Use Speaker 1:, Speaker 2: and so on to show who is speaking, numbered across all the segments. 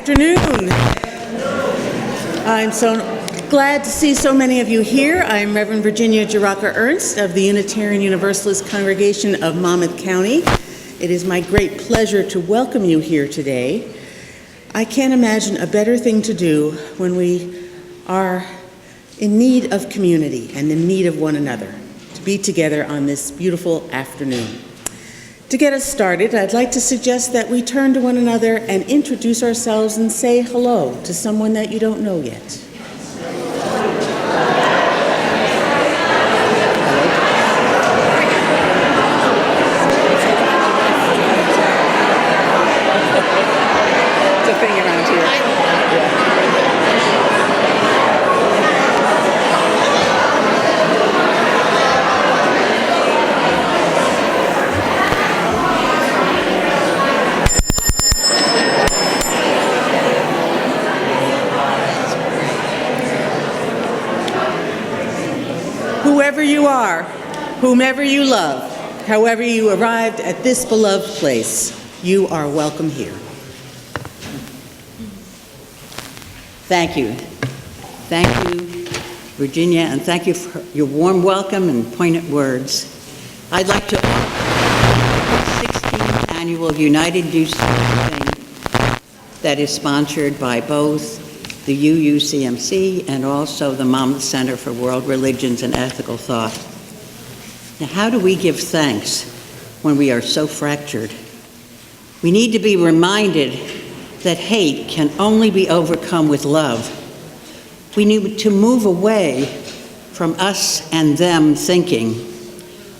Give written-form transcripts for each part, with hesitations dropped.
Speaker 1: afternoon. I'm so glad to see so many of you here. I'm Reverend Virginia Jaraka Ernst of the Unitarian Universalist Congregation of Monmouth County. It is my great pleasure to welcome you here today. I can't imagine a better thing to do when we are in need of community and in need of one another, to be together on this beautiful afternoon. To get us started, I'd like to suggest that we turn to one another and introduce ourselves and say hello to someone that you don't know yet. It's a thing around here. Whoever you are, whomever you love, however you arrived at this beloved place, you are welcome here.
Speaker 2: Thank you. Thank you, Virginia, and thank you for your warm welcome and poignant words. I'd like to offer the 16th Annual United Youth Thing that is sponsored by both the UUCMC and also the Monmouth Center for World Religions and Ethical Thought. Now, how do we give thanks when we are so fractured? We need to be reminded that hate can only be overcome with love. We need to move away from us and them thinking.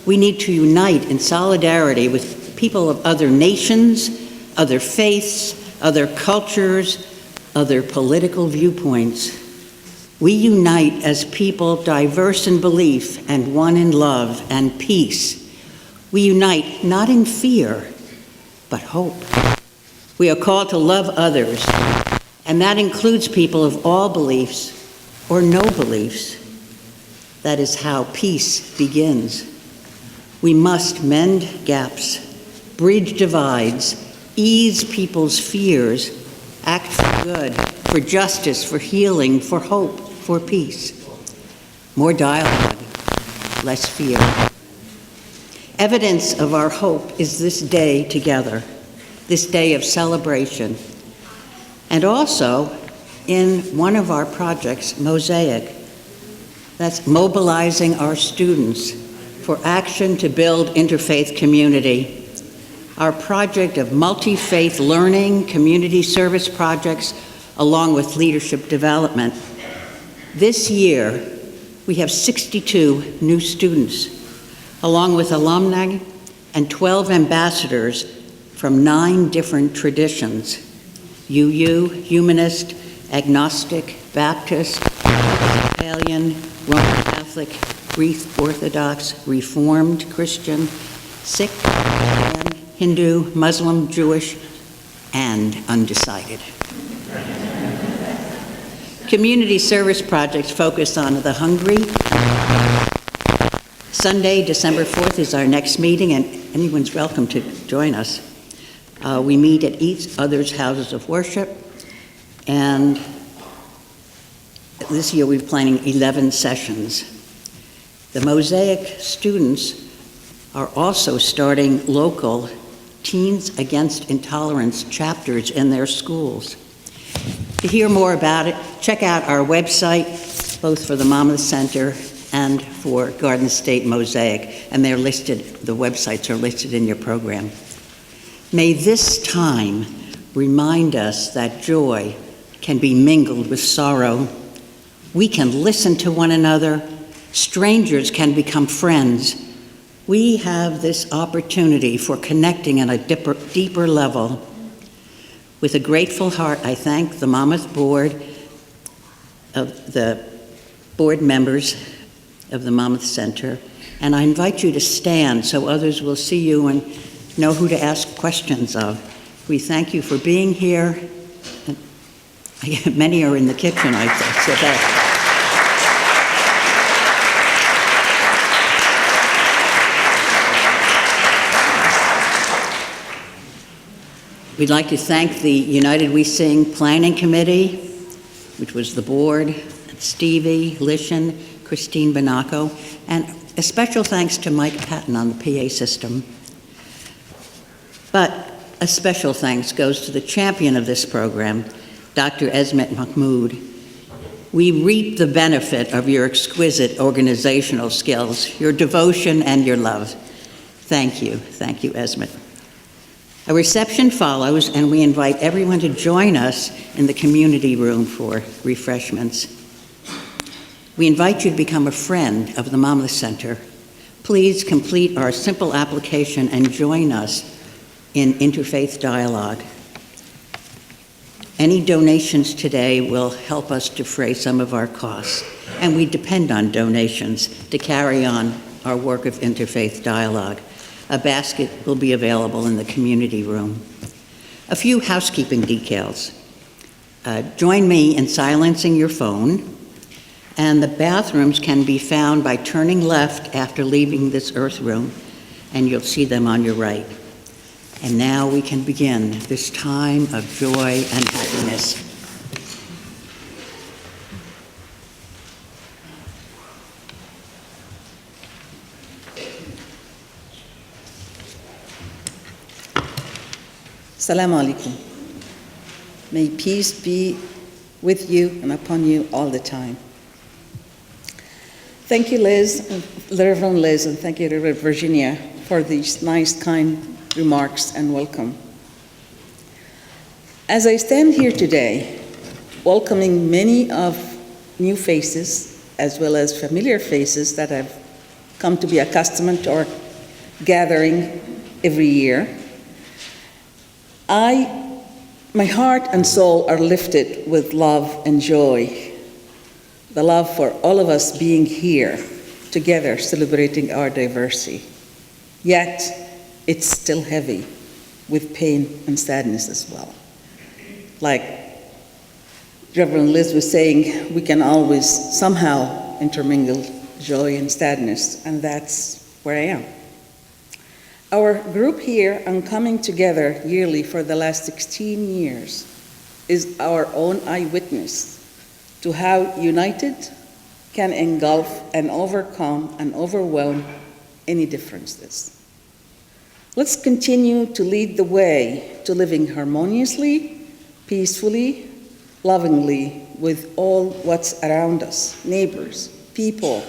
Speaker 2: We need to unite in solidarity with people of other nations, other faiths, other cultures, other political viewpoints. We unite as people diverse in belief and one in love and peace. We unite not in fear, but hope. We are called to love others, and that includes people of all beliefs or no beliefs. That is how peace begins. We must mend gaps, bridge divides, ease people's fears, act for good, for justice, for healing, for hope, for peace. More dialogue, less fear. Evidence of our hope is this day together, this day of celebration. And also in one of our projects, Mosaic, that's mobilizing our students for action to build interfaith community. Our project of multi-faith learning, community service projects, along with leadership development. This year, we have 62 new students, along with alumni and 12 ambassadors from 9 different traditions: UU, Humanist, Agnostic, Baptist, Episcopalian, Roman Catholic, Greek Orthodox, Reformed, Christian, Sikh, Hindu, Muslim, Jewish, and undecided. Community service projects focus on the hungry. Sunday, December 4th is our next meeting, and anyone's welcome to join us. We meet at each other's houses of worship, and this year we're planning 11 sessions. The Mosaic students are also starting local Teens Against Intolerance chapters in their schools. To hear more about it, check out our website, both for the Monmouth Center and for Garden State Mosaic, and they're listed, the websites are listed in your program. May this time remind us that joy can be mingled with sorrow. We can listen to one another. Strangers can become friends. We have this opportunity for connecting on a deeper level. With a grateful heart, I thank the Monmouth Board, of the board members of the Monmouth Center, and I invite you to stand so others will see you and know who to ask questions of. We thank you for being here. And many are in the kitchen, I said that. We'd like to thank the United We Sing Planning Committee, which was the board, Stevie, Lishan, Christine Bonaco, and a special thanks to Mike Patton on the PA system. But a special thanks goes to the champion of this program, Dr. Esmet Mahmoud. We reap the benefit of your exquisite organizational skills, your devotion, and your love. Thank you, Esmet. A reception follows, and we invite everyone to join us in the community room for refreshments. We invite you to become a friend of the Monmouth Center. Please complete our simple application and join us in interfaith dialogue. Any donations today will help us defray some of our costs, and we depend on donations to carry on our work of interfaith dialogue. A basket will be available in the community room. A few housekeeping details. Join me in silencing your phone, and the bathrooms can be found by turning left after leaving this earth room, and you'll see them on your right. And now we can begin this time of joy and happiness.
Speaker 3: Assalamu alaikum. May peace be with you and upon you all the time. Thank you, Reverend Liz, and thank you, Reverend Virginia, for these nice, kind remarks and welcome. As I stand here today, welcoming many of new faces, as well as familiar faces that have come to be accustomed to our gathering every year, my heart and soul are lifted with love and joy. The love for all of us being here together celebrating our diversity. Yet, it's still heavy with pain and sadness as well. Like Reverend Liz was saying, we can always somehow intermingle joy and sadness, and that's where I am. Our group here and coming together yearly for the last 16 years is our own eyewitness to how united can engulf and overcome and overwhelm any differences. Let's continue to lead the way to living harmoniously, peacefully, lovingly with all what's around us, neighbors, people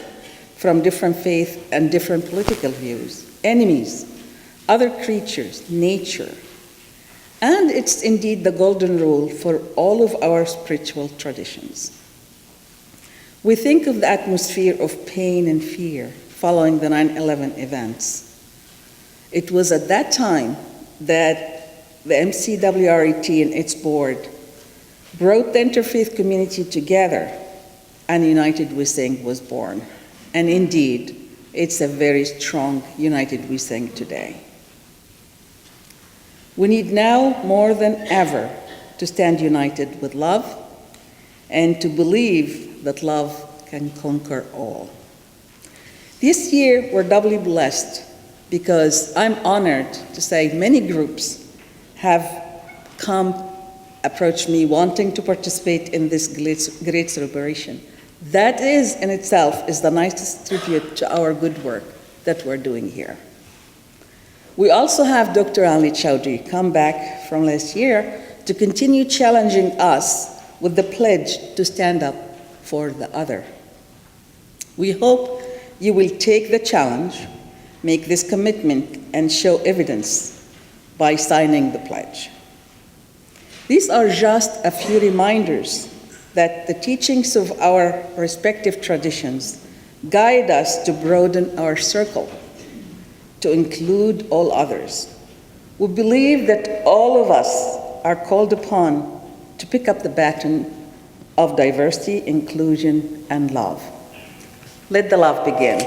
Speaker 3: from different faith and different political views, enemies, other creatures, nature. And it's indeed the golden rule for all of our spiritual traditions. We think of the atmosphere of pain and fear following the 9/11 events. It was at that time that the MCWRET and its board brought the interfaith community together, and United We Sing was born. And indeed, it's a very strong United We Sing today. We need now more than ever to stand united with love and to believe that love can conquer all. This year, we're doubly blessed because I'm honored to say many groups have approached me wanting to participate in this great celebration. That in itself is the nicest tribute to our good work that we're doing here. We also have Dr. Ali Chowdhury come back from last year to continue challenging us with the pledge to stand up for the other. We hope you will take the challenge, make this commitment, and show evidence by signing the pledge. These are just a few reminders that the teachings of our respective traditions guide us to broaden our circle, to include all others. We believe that all of us are called upon to pick up the baton of diversity, inclusion, and love. Let the love begin.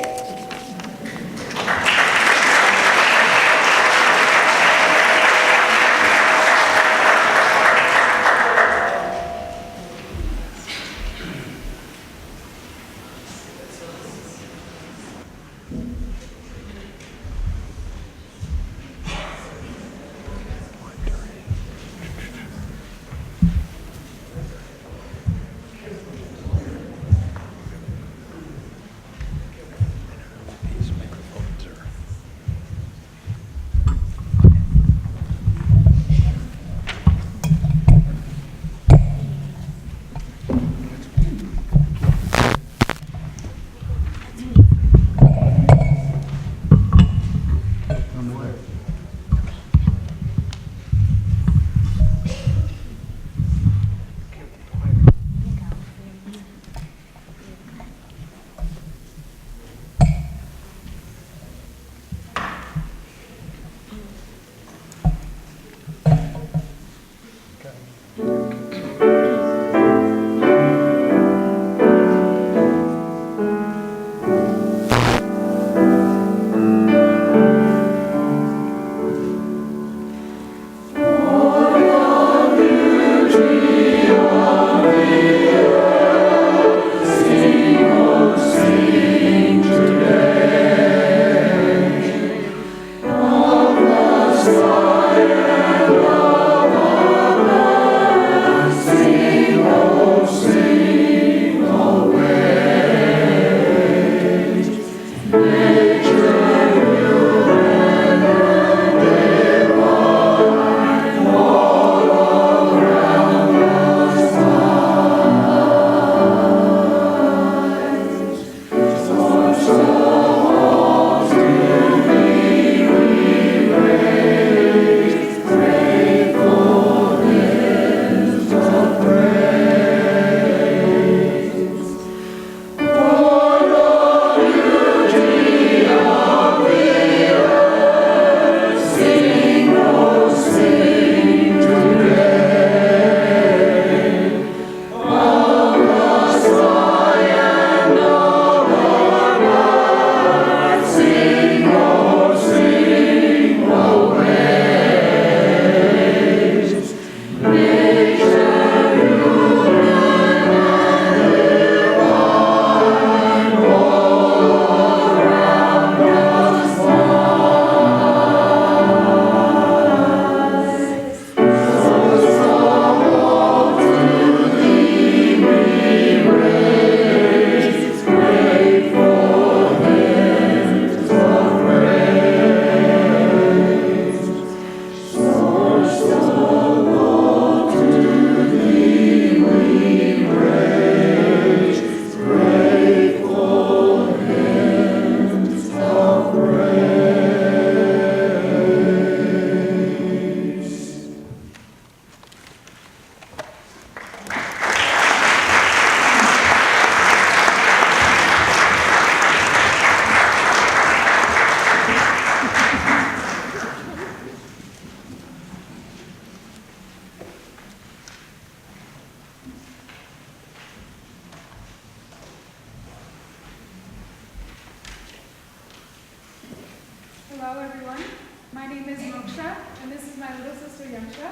Speaker 4: Moksha, and this is my little sister Yaksha.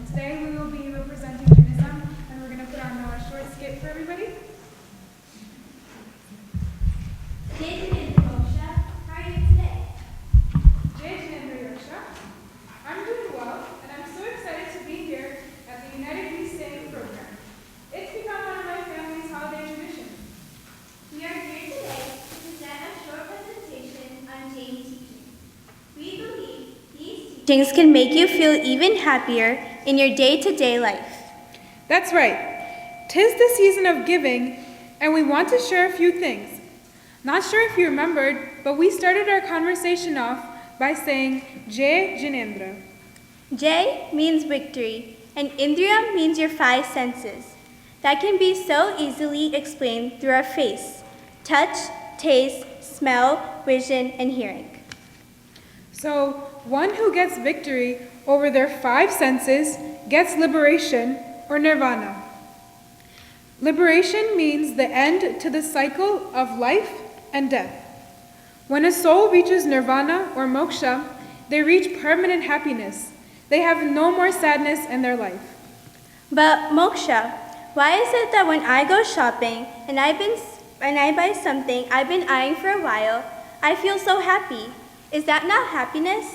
Speaker 4: Today we will be representing Judaism, and we're going to put on a short skit for everybody.
Speaker 5: Jai Janendra Moksha, how are you today?
Speaker 4: Jai Janendra Yaksha. I'm doing well, and I'm so excited to be here at the United We Sing program. It's become one of my family's holiday traditions.
Speaker 5: We are here today to present a short presentation on Jain teaching. We believe these teachings can make you feel even happier in your day-to-day life.
Speaker 4: That's right. 'Tis the season of giving, and we want to share a few things. Not sure if you remembered, but we started our conversation off by saying Jai Janendra.
Speaker 5: Jai means victory, and Indriya means your 5 senses. That can be so easily explained through our face: touch, taste, smell, vision, and hearing.
Speaker 4: So, one who gets victory over their 5 senses gets liberation or nirvana. Liberation means the end to the cycle of life and death. When a soul reaches nirvana or moksha, they reach permanent happiness. They have no more sadness in their life.
Speaker 5: But Moksha, why is it that when I go shopping and I buy something I've been eyeing for a while, I feel so happy? Is that not happiness?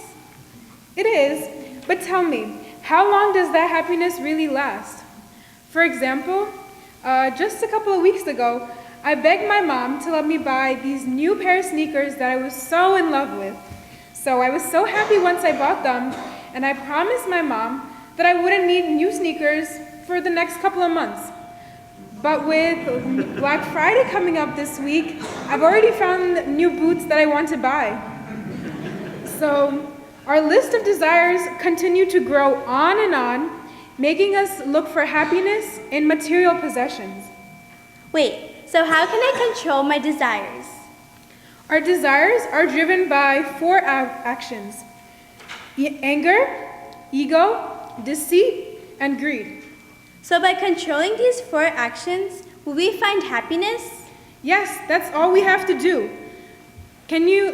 Speaker 4: It is, but tell me, how long does that happiness really last? For example, just a couple of weeks ago, I begged my mom to let me buy these new pair of sneakers that I was so in love with. So I was so happy once I bought them, and I promised my mom that I wouldn't need new sneakers for the next couple of months. But with Black Friday coming up this week, I've already found new boots that I want to buy. So our list of desires continue to grow on, making us look for happiness in material possessions.
Speaker 5: Wait, so how can I control my desires?
Speaker 4: Our desires are driven by 4 actions: anger, ego, deceit, and greed.
Speaker 5: So by controlling these 4 actions, will we find happiness?
Speaker 4: Yes, that's all we have to do.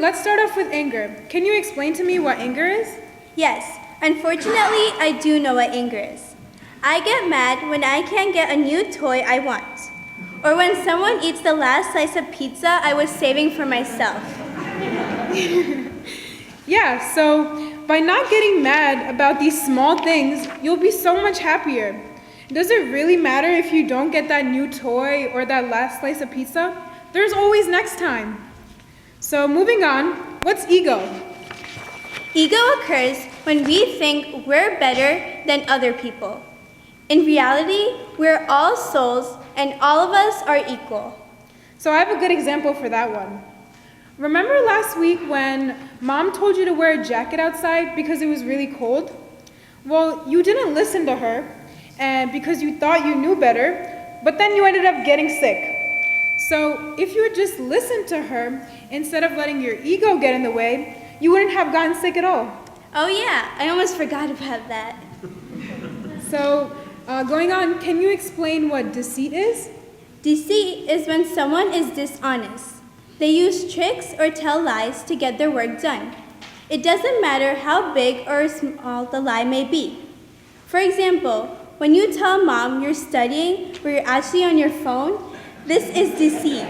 Speaker 4: Let's start off with anger. Can you explain to me what anger is?
Speaker 5: Yes, unfortunately, I do know what anger is. I get mad when I can't get a new toy I want, or when someone eats the last slice of pizza I was saving for myself.
Speaker 4: Yeah, so by not getting mad about these small things, you'll be so much happier. Does it really matter if you don't get that new toy or that last slice of pizza? There's always next time. So moving on, what's ego?
Speaker 5: Ego occurs when we think we're better than other people. In reality, we're all souls and all of us are equal.
Speaker 4: So I have a good example for that one. Remember last week when Mom told you to wear a jacket outside because it was really cold? Well, you didn't listen to her, and because you thought you knew better, but then you ended up getting sick. So if you had just listened to her, instead of letting your ego get in the way, you wouldn't have gotten sick at all.
Speaker 5: Oh yeah, I almost forgot about that.
Speaker 4: So going on, can you explain what deceit is?
Speaker 5: Deceit is when someone is dishonest. They use tricks or tell lies to get their work done. It doesn't matter how big or small the lie may be. For example, when you tell mom you're studying but you're actually on your phone, this is deceit.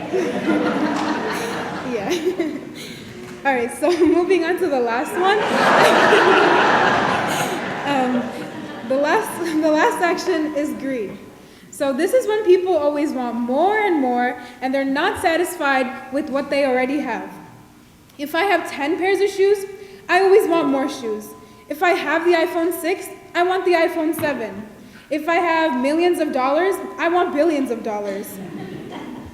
Speaker 4: Yeah. All right, so moving on to the last one. The last action is greed. So this is when people always want more and more, and they're not satisfied with what they already have. If I have 10 pairs of shoes, I always want more shoes. If I have the iPhone 6, I want the iPhone 7. If I have millions of dollars, I want billions of dollars.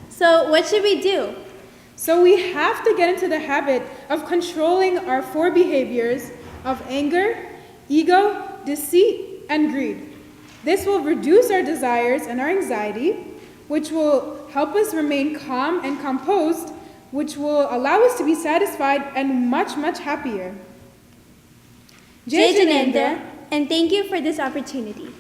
Speaker 5: So what should we do?
Speaker 4: So we have to get into the habit of controlling our 4 behaviors of anger, ego, deceit, and greed. This will reduce our desires and our anxiety, which will help us remain calm and composed, which will allow us to be satisfied and much, much happier.
Speaker 5: Jai Janendra, and thank you for this opportunity.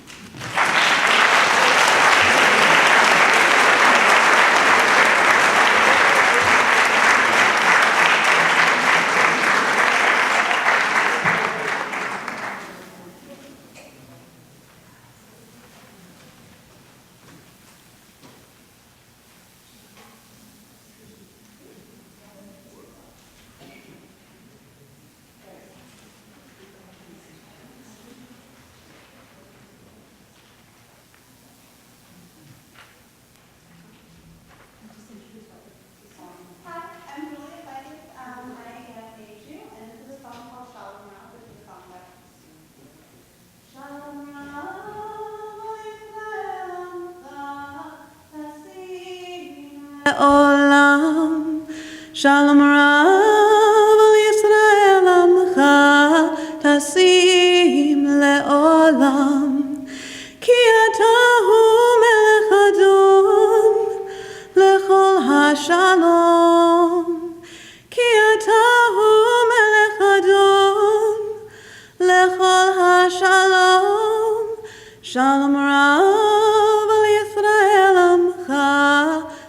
Speaker 6: לעולם, שלום רב על ישראל עמך תשים לעולם, כי אתה הוא מלך אדון לכל השלום, כי אתה הוא מלך אדון לכל השלום, שלום רב על ישראל עמך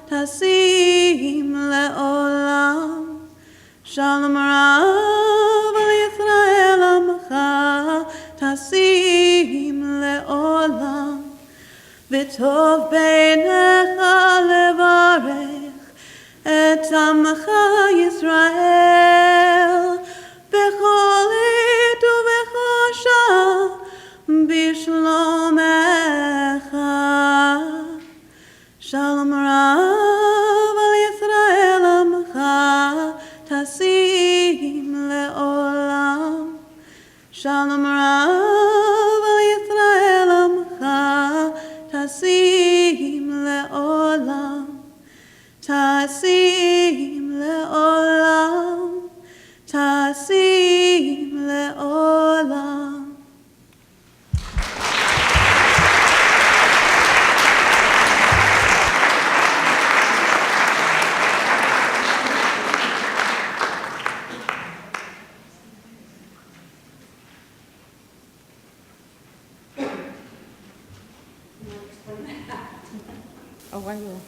Speaker 6: תשים לעולם, שלום רב על ישראל עמך תשים לעולם, וטוב בעיניך לברך את עמך ישראל בכל עת ובכל שעה בשלומך. שלום רב על ישראל עמך תשים לעולם, שלום רב על ישראל עמך תשים לעולם, תשים לעולם, תשים לעולם.
Speaker 7: Oh, I will.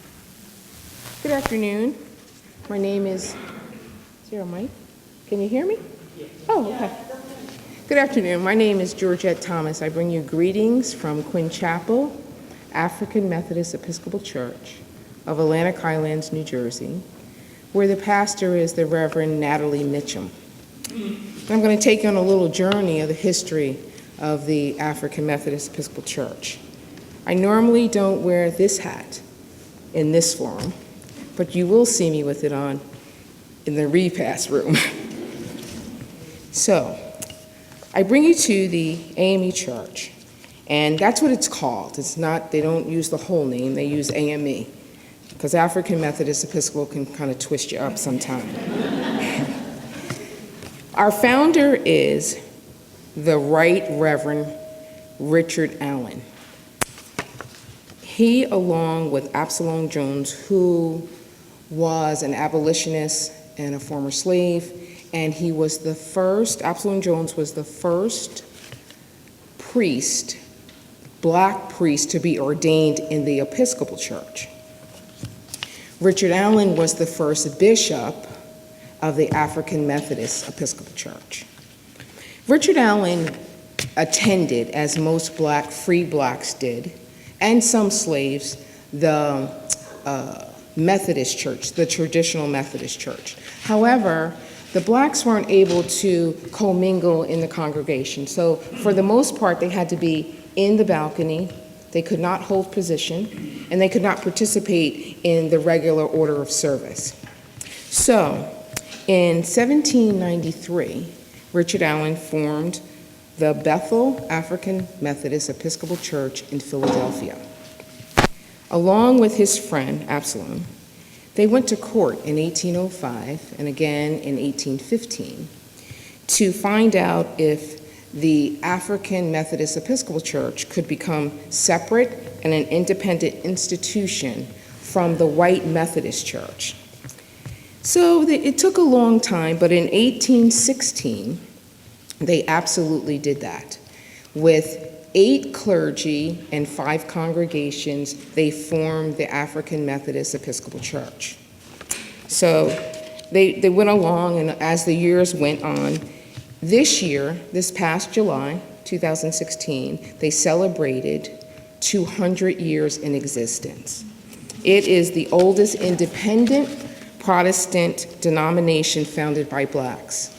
Speaker 7: Good afternoon. My name is there a mic? Can you hear me? Oh, okay. Good afternoon. My name is Georgette Thomas. I bring you greetings from Quinn Chapel, African Methodist Episcopal Church of Atlantic Highlands, New Jersey, where the pastor is the Reverend Natalie Mitchum. I'm going to take you on a little journey of the history of the African Methodist Episcopal Church. I normally don't wear this hat in this forum, but you will see me with it on in the repast room. So, I bring you to the AME Church, and that's what it's called. It's not, they don't use the whole name, they use AME, because African Methodist Episcopal can kind of twist you up sometime. Our founder is the Right Reverend Richard Allen. He, along with Absalom Jones, who was an abolitionist and a former slave, and he was the first, Absalom Jones was the first priest, black priest, to be ordained in the Episcopal Church. Richard Allen was the first bishop of the African Methodist Episcopal Church. Richard Allen attended, as most free blacks did, and some slaves, the Methodist Church, the traditional Methodist Church. However, the blacks weren't able to commingle in the congregation. So for the most part, they had to be in the balcony, they could not hold position, and they could not participate in the regular order of service. So in 1793, Richard Allen formed the Bethel African Methodist Episcopal Church in Philadelphia. Along with his friend, Absalom, they went to court in 1805 and again in 1815 to find out if the African Methodist Episcopal Church could become separate and an independent institution from the white Methodist Church. So it took a long time, but in 1816, they absolutely did that. With 8 clergy and 5 congregations, they formed the African Methodist Episcopal Church. So they went along, and as the years went on, this year, this past July, 2016, they celebrated 200 years in existence. It is the oldest independent Protestant denomination founded by blacks.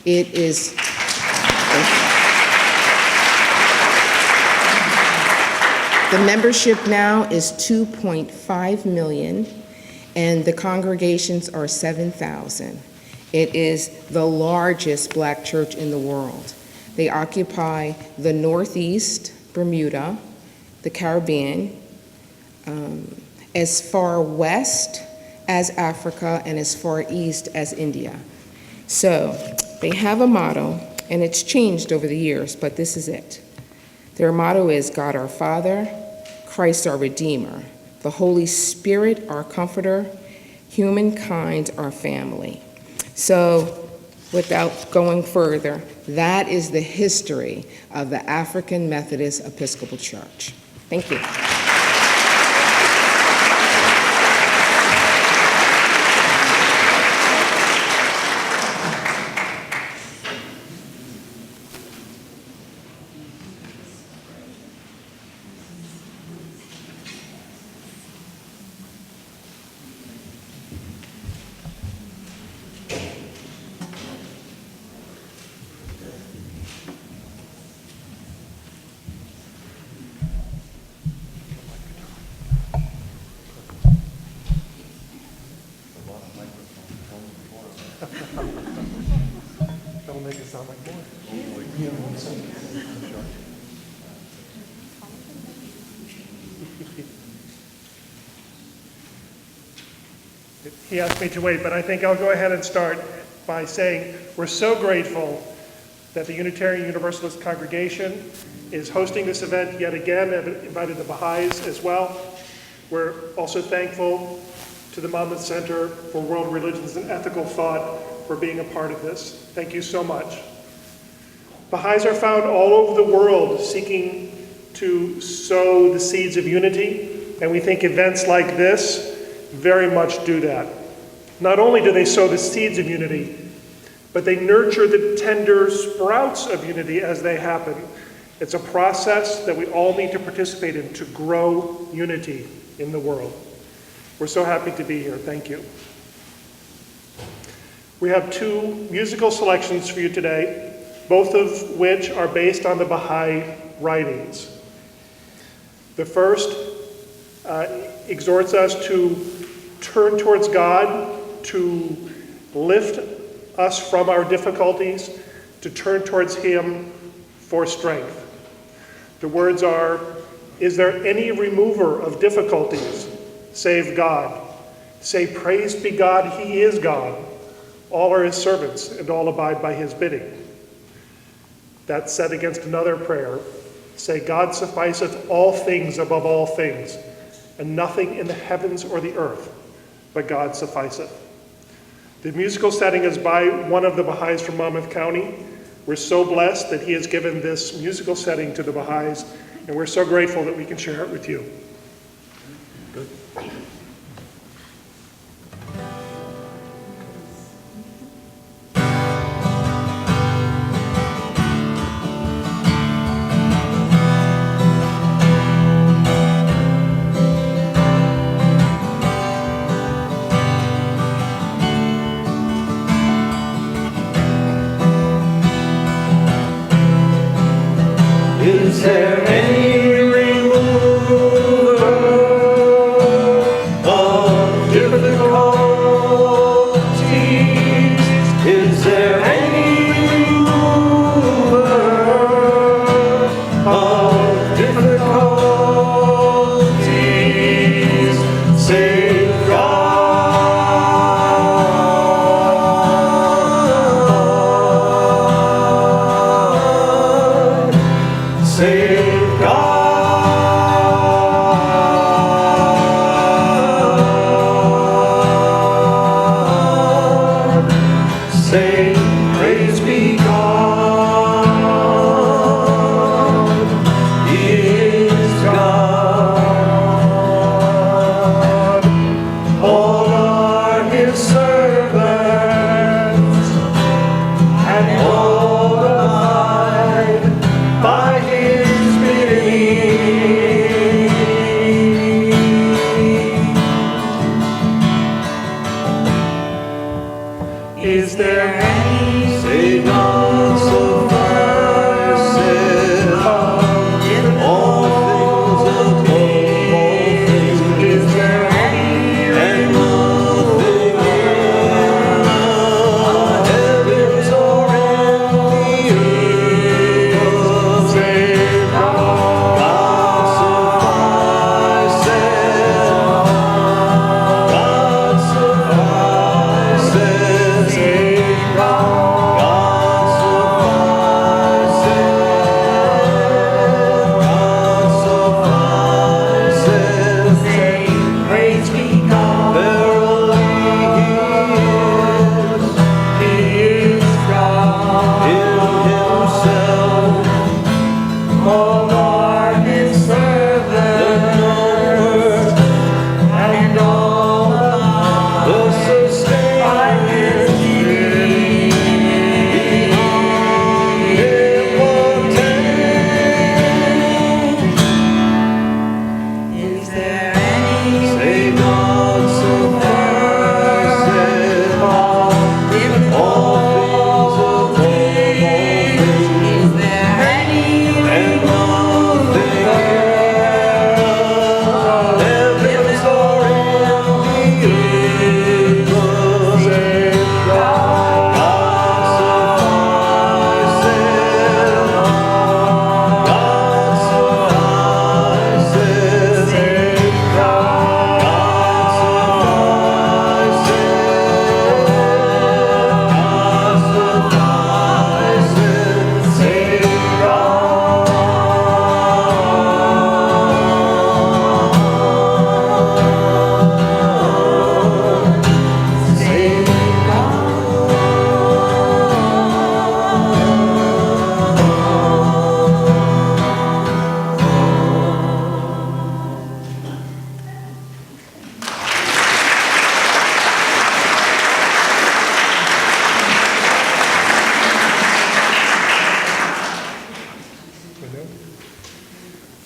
Speaker 7: It is the membership now is 2.5 million, and the congregations are 7,000. It is the largest black church in the world. They occupy the Northeast, Bermuda, the Caribbean, as far west as Africa and as far east as India. So they have a motto, and it's changed over the years, but this is it. Their motto is God our Father, Christ our Redeemer, the Holy Spirit our Comforter, humankind our family. So without going further, that is the history of the African Methodist Episcopal Church. Thank you.
Speaker 8: That'll make it sound like more. He asked me to wait, but I think I'll go ahead and start by saying we're so grateful that the Unitarian Universalist congregation is hosting this event yet again, and invited the Baha'is as well. We're also thankful to the Monmouth Center for World Religions and Ethical Thought for being a part of this. Thank you so much. Baha'is are found all over the world seeking to sow the seeds of unity, and we think events like this very much do that. Not only do they sow the seeds of unity, but they nurture the tender sprouts of unity as they happen. It's a process that we all need to participate in to grow unity in the world. We're so happy to be here. Thank you. We have two musical selections for you today, both of which are based on the Baha'i writings. The first exhorts us to turn towards God, to lift us from our difficulties, to turn towards Him for strength. The words are, "Is there any remover of difficulties save God? Say, praise be God, He is God. All are His servants, and all abide by His bidding." That's set against another prayer. Say, "God sufficeth all things above all things, and nothing in the heavens or the earth, but God sufficeth." The musical setting is by one of the Baha'is from Monmouth County. We're so blessed that he has given this musical setting to the Baha'is, and we're so grateful that we can share it with you. Good.
Speaker 9: Is there any remover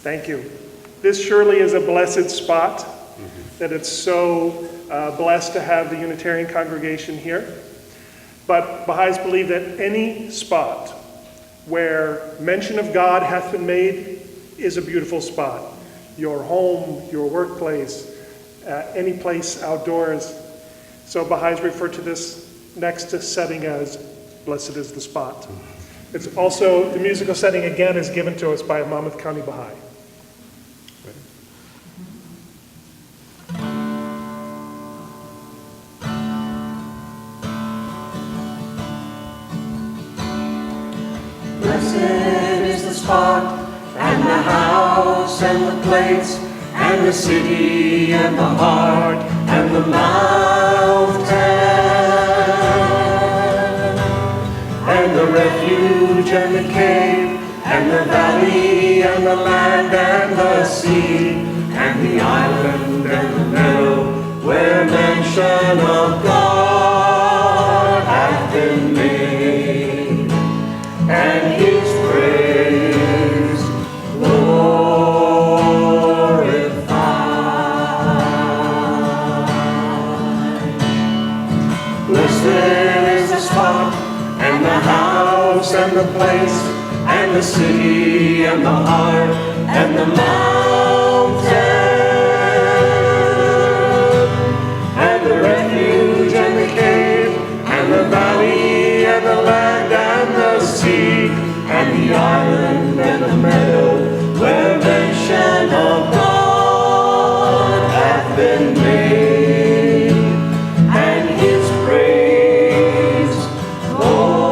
Speaker 8: Thank you. This surely is a blessed spot, that it's so blessed to have the Unitarian congregation here. But Baha'is believe that any spot where mention of God hath been made is a beautiful spot. Your home, your workplace, any place outdoors. So Baha'is refer to this next setting as blessed is the spot. It's also, the musical setting again is given to us by a Monmouth County Baha'i.
Speaker 9: Blessed is the spot, and the house, and the place, and the city, and the heart, and the mountain, and the refuge, and the cave, and the valley, and the land, and the sea, and the island, and the meadow, where mention of God hath been made, and His praise glorified. Blessed is the spot, and the house, and the place, and the city, and the heart, and the mountain, and the refuge, and the cave, and the valley, and the land, and the sea, and the island, and the meadow, where mention of God hath been made, and His praise glorified.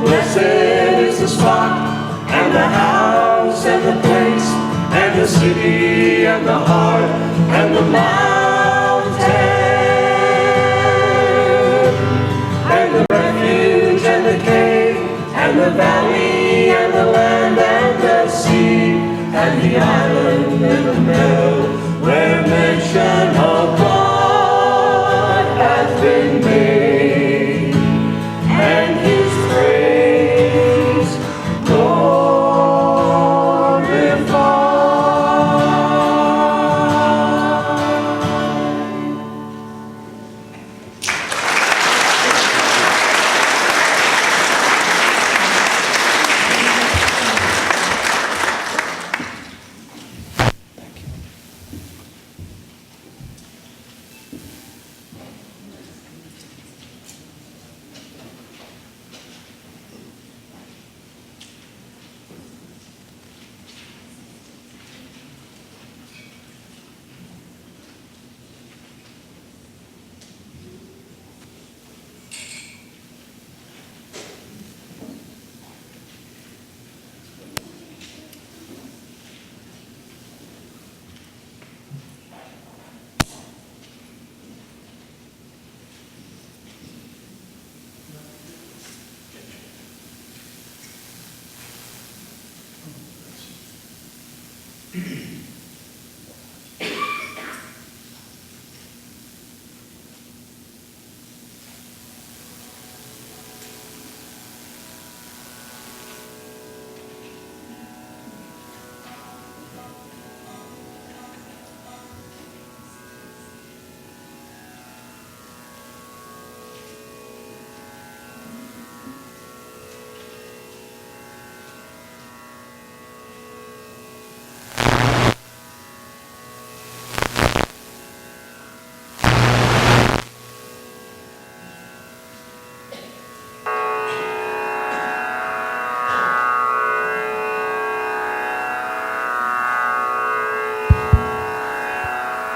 Speaker 9: Blessed is the spot, and the house, and the place, and the city, and the heart, and the mountain, and the refuge, and the cave, and the valley, and the land, and the sea, and the island, and the meadow, where mention of God hath been made, and His praise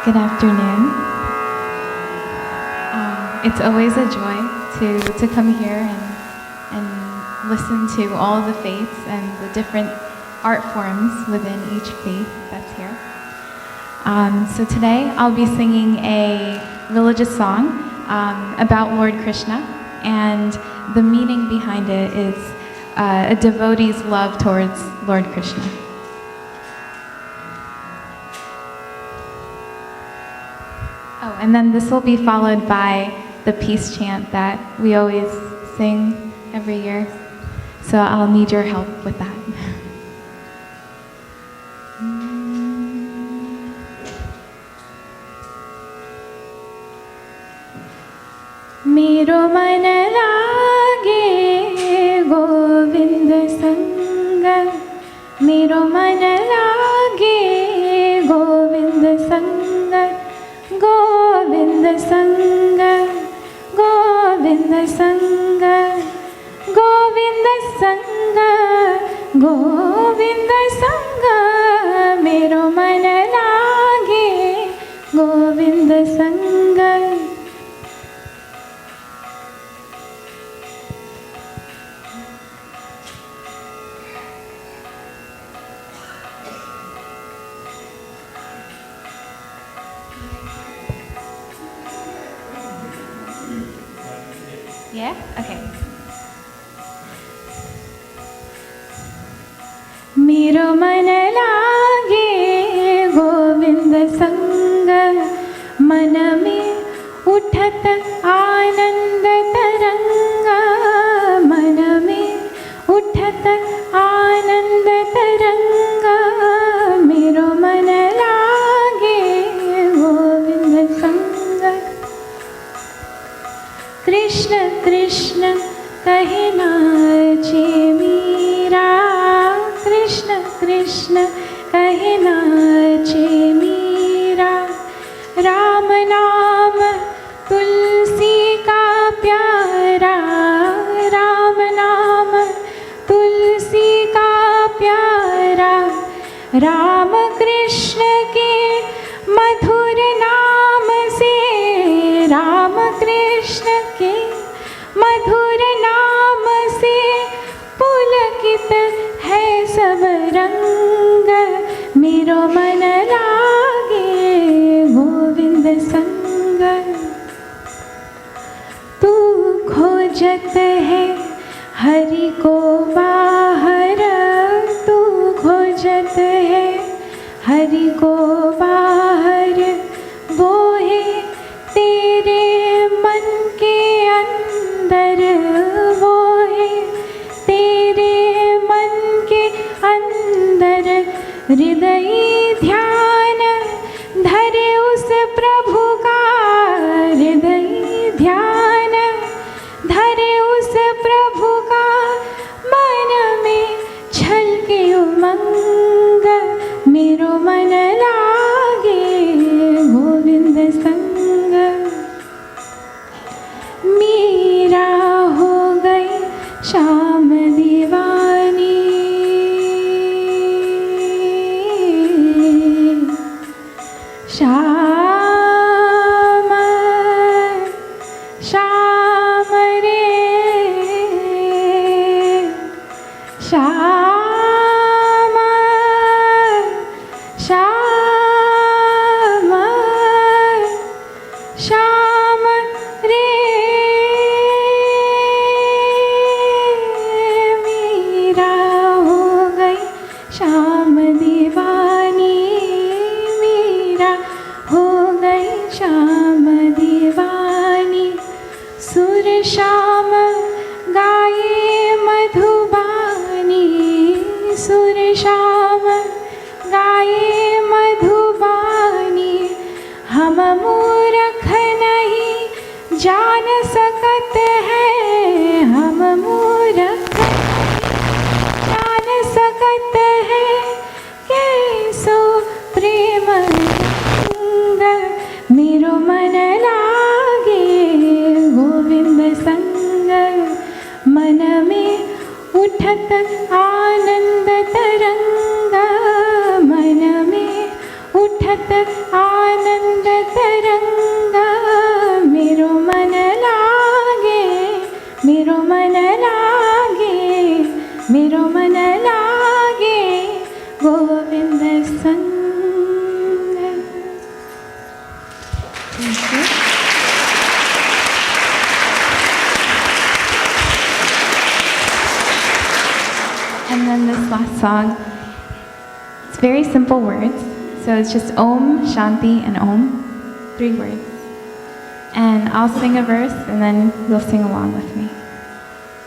Speaker 10: Good afternoon. It's always a joy to come here and listen to all the faiths and the different art forms within each faith that's here. So today I'll be singing a religious song about Lord Krishna, and the meaning behind it is a devotee's love towards Lord Krishna. Oh, and then this will be followed by the peace chant that we always sing every year. So I'll need your help with that. मेरो मन लागे गोविंद संग, मेरो मन लागे गोविंद संग, गोविंद संग, गोविंद संग, गोविंद संग, गोविंद संग, मेरो मन लागे गोविंद संग. Yeah? Okay. मेरो मन लागे गोविंद संग, मन में उठत आनंद तरंग, मन में उठत आनंद तरंग, मेरो मन लागे गोविंद संग. कृष्ण कृष्ण कहे नाचे मीरा, कृष्ण कृष्ण कहे नाचे मीरा, राम नाम तुलसी का प्यारा, राम नाम तुलसी का प्यारा, राम कृष्ण के मधुर नाम से, राम कृष्ण के मधुर नाम से पुलकित है सब रंग, मेरो मन लागे गोविंद संग. तू खोजत है हरि को बाहर, तू खोजत है हरि को बाहर, वो है तेरे मन के अंदर, वो है तेरे मन के अंदर, हृदय ध्यान धरे उस प्रभु का, हृदय ध्यान धरे उस प्रभु का, मन में छलके उमंग, मेरो मन लागे गोविंद संग. मीरा हो गई शाम दीवानी, श्याम श्याम रे श्याम श्याम श्याम रे. मीरा हो गई शाम दीवानी, मीरा हो गई शाम दीवानी, सुर श्याम गाए मधुबानी, सुर श्याम गाए मधुबानी, हम मूर्ख नहीं जान सकत है, हम मूर्ख जान सकत है, कैसो प्रेम रंग, मेरो मन लागे गोविंद संग, मन में उठत आनंद तरंग, मन में उठत आनंद तरंग, मेरो मन लागे, मेरो मन लागे, मेरो मन लागे गोविंद संग. Thank you. And then this last song, it's very simple words. So it's just Om, Shanti, and Om, 3 words. And I'll sing a verse, and then you'll sing along with me.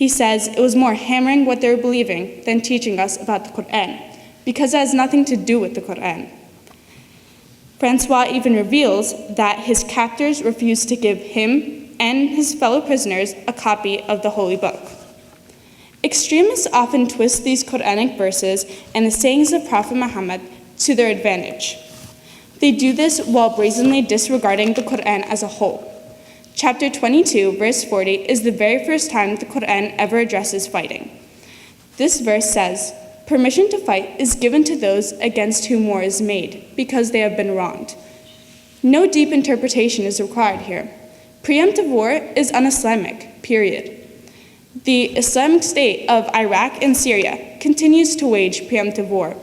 Speaker 11: He says it was more hammering what they were believing than teaching us about the Quran, because it has nothing to do with the Quran. Francois even reveals that his captors refused to give him and his fellow prisoners a copy of the Holy Book. Extremists often twist these Quranic verses and the sayings of Prophet Muhammad to their advantage. They do this while brazenly disregarding the Quran as a whole. Chapter 22, verse 40 is the very first time the Quran ever addresses fighting. This verse says, "Permission to fight is given to those against whom war is made, because they have been wronged." No deep interpretation is required here. Preemptive war is un-Islamic, period. The Islamic State of Iraq and Syria continues to wage preemptive war.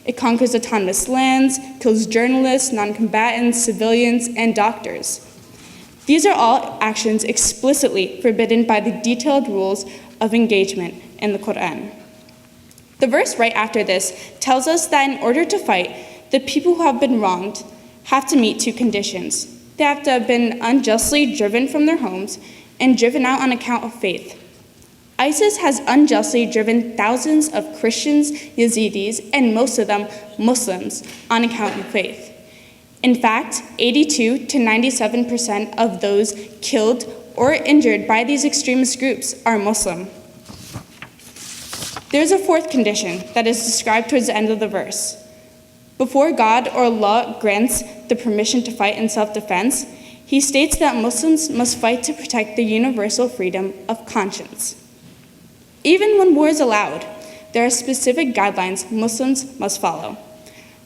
Speaker 11: It conquers autonomous lands, kills journalists, non-combatants, civilians, and doctors. These are all actions explicitly forbidden by the detailed rules of engagement in the Quran. The verse right after this tells us that in order to fight, the people who have been wronged have to meet two conditions. They have to have been unjustly driven from their homes and driven out on account of faith. ISIS has unjustly driven thousands of Christians, Yazidis, and most of them Muslims on account of faith. In fact, 82 to 97% of those killed or injured by these extremist groups are Muslim. There's a fourth condition that is described towards the end of the verse. Before God or Allah grants the permission to fight in self-defense, He states that Muslims must fight to protect the universal freedom of conscience. Even when war is allowed, there are specific guidelines Muslims must follow.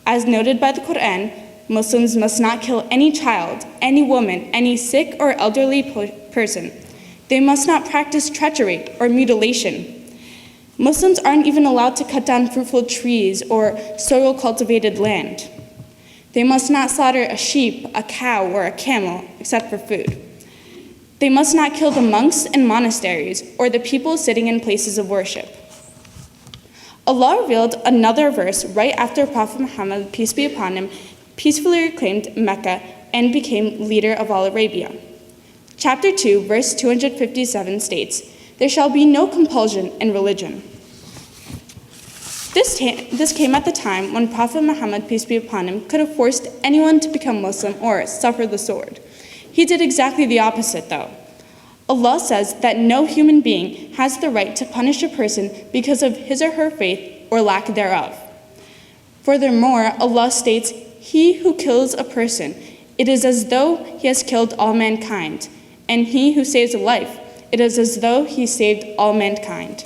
Speaker 11: As noted by the Quran, Muslims must not kill any child, any woman, any sick or elderly person. They must not practice treachery or mutilation. Muslims aren't even allowed to cut down fruitful trees or soil cultivated land. They must not slaughter a sheep, a cow, or a camel, except for food. They must not kill the monks in monasteries or the people sitting in places of worship. Allah revealed another verse right after Prophet Muhammad, peace be upon him, peacefully reclaimed Mecca and became leader of all Arabia. Chapter 2, verse 257 states, "There shall be no compulsion in religion." This came at the time when Prophet Muhammad, peace be upon him, could have forced anyone to become Muslim or suffer the sword. He did exactly the opposite, though. Allah says that no human being has the right to punish a person because of his or her faith or lack thereof. Furthermore, Allah states, "He who kills a person, it is as though he has killed all mankind, and he who saves a life, it is as though he saved all mankind."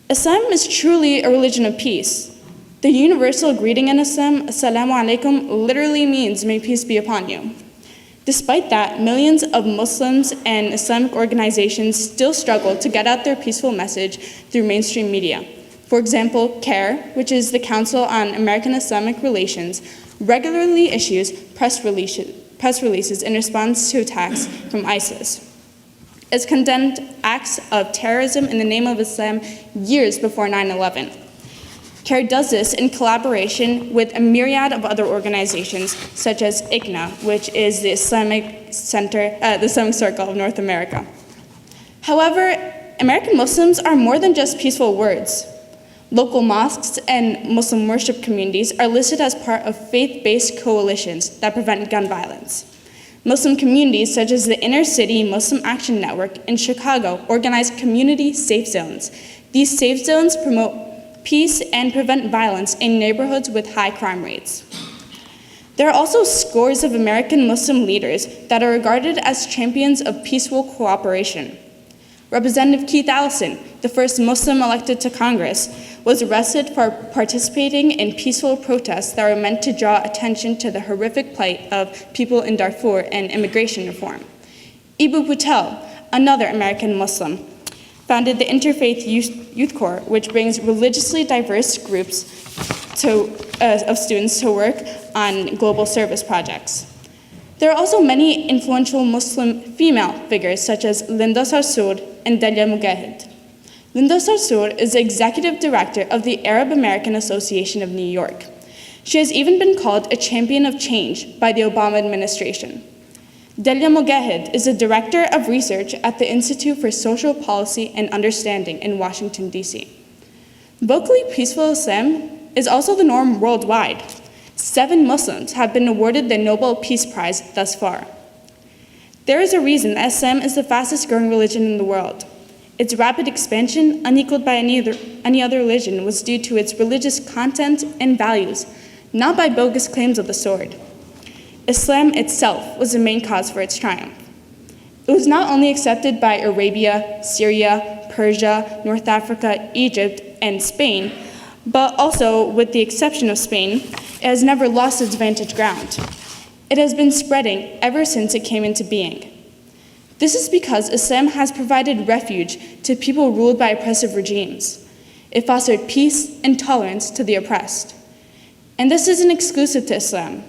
Speaker 11: Islam is truly a religion of peace. The universal greeting in Islam, "Assalamu alaikum," literally means "may peace be upon you." Despite that, millions of Muslims and Islamic organizations still struggle to get out their peaceful message through mainstream media. For example, CARE, which is the Council on American Islamic Relations, regularly issues press releases in response to attacks from ISIS. It's condemned acts of terrorism in the name of Islam years before 9/11. CARE does this in collaboration with a myriad of other organizations, such as ICNA, which is the Islamic Circle of North America. However, American Muslims are more than just peaceful words. Local mosques and Muslim worship communities are listed as part of faith-based coalitions that prevent gun violence. Muslim communities such as the Inner City Muslim Action Network in Chicago organize community safe zones. These safe zones promote peace and prevent violence in neighborhoods with high crime rates. There are also scores of American Muslim leaders that are regarded as champions of peaceful cooperation. Representative Keith Allison, the first Muslim elected to Congress, was arrested for participating in peaceful protests that were meant to draw attention to the horrific plight of people in Darfur and immigration reform. Ibu Patel, another American Muslim, founded the Interfaith Youth Corps, which brings religiously diverse groups of students to work on global service projects. There are also many influential Muslim female figures such as Linda Sarsour and Delia Mujahid. Linda Sarsour is the executive director of the Arab American Association of New York. She has even been called a champion of change by the Obama administration. Delia Mogahed is the Director of Research at the Institute for Social Policy and Understanding in Washington, D.C. Vocally peaceful Islam is also the norm worldwide. 7 Muslims have been awarded the Nobel Peace Prize thus far. There is a reason that Islam is the fastest growing religion in the world. Its rapid expansion, unequaled by any other religion, was due to its religious content and values, not by bogus claims of the sword. Islam itself was the main cause for its triumph. It was not only accepted by Arabia, Syria, Persia, North Africa, Egypt, and Spain, but also, with the exception of Spain, it has never lost its vantage ground. It has been spreading ever since it came into being. This is because Islam has provided refuge to people ruled by oppressive regimes. It fostered peace and tolerance to the oppressed. And this isn't exclusive to Islam.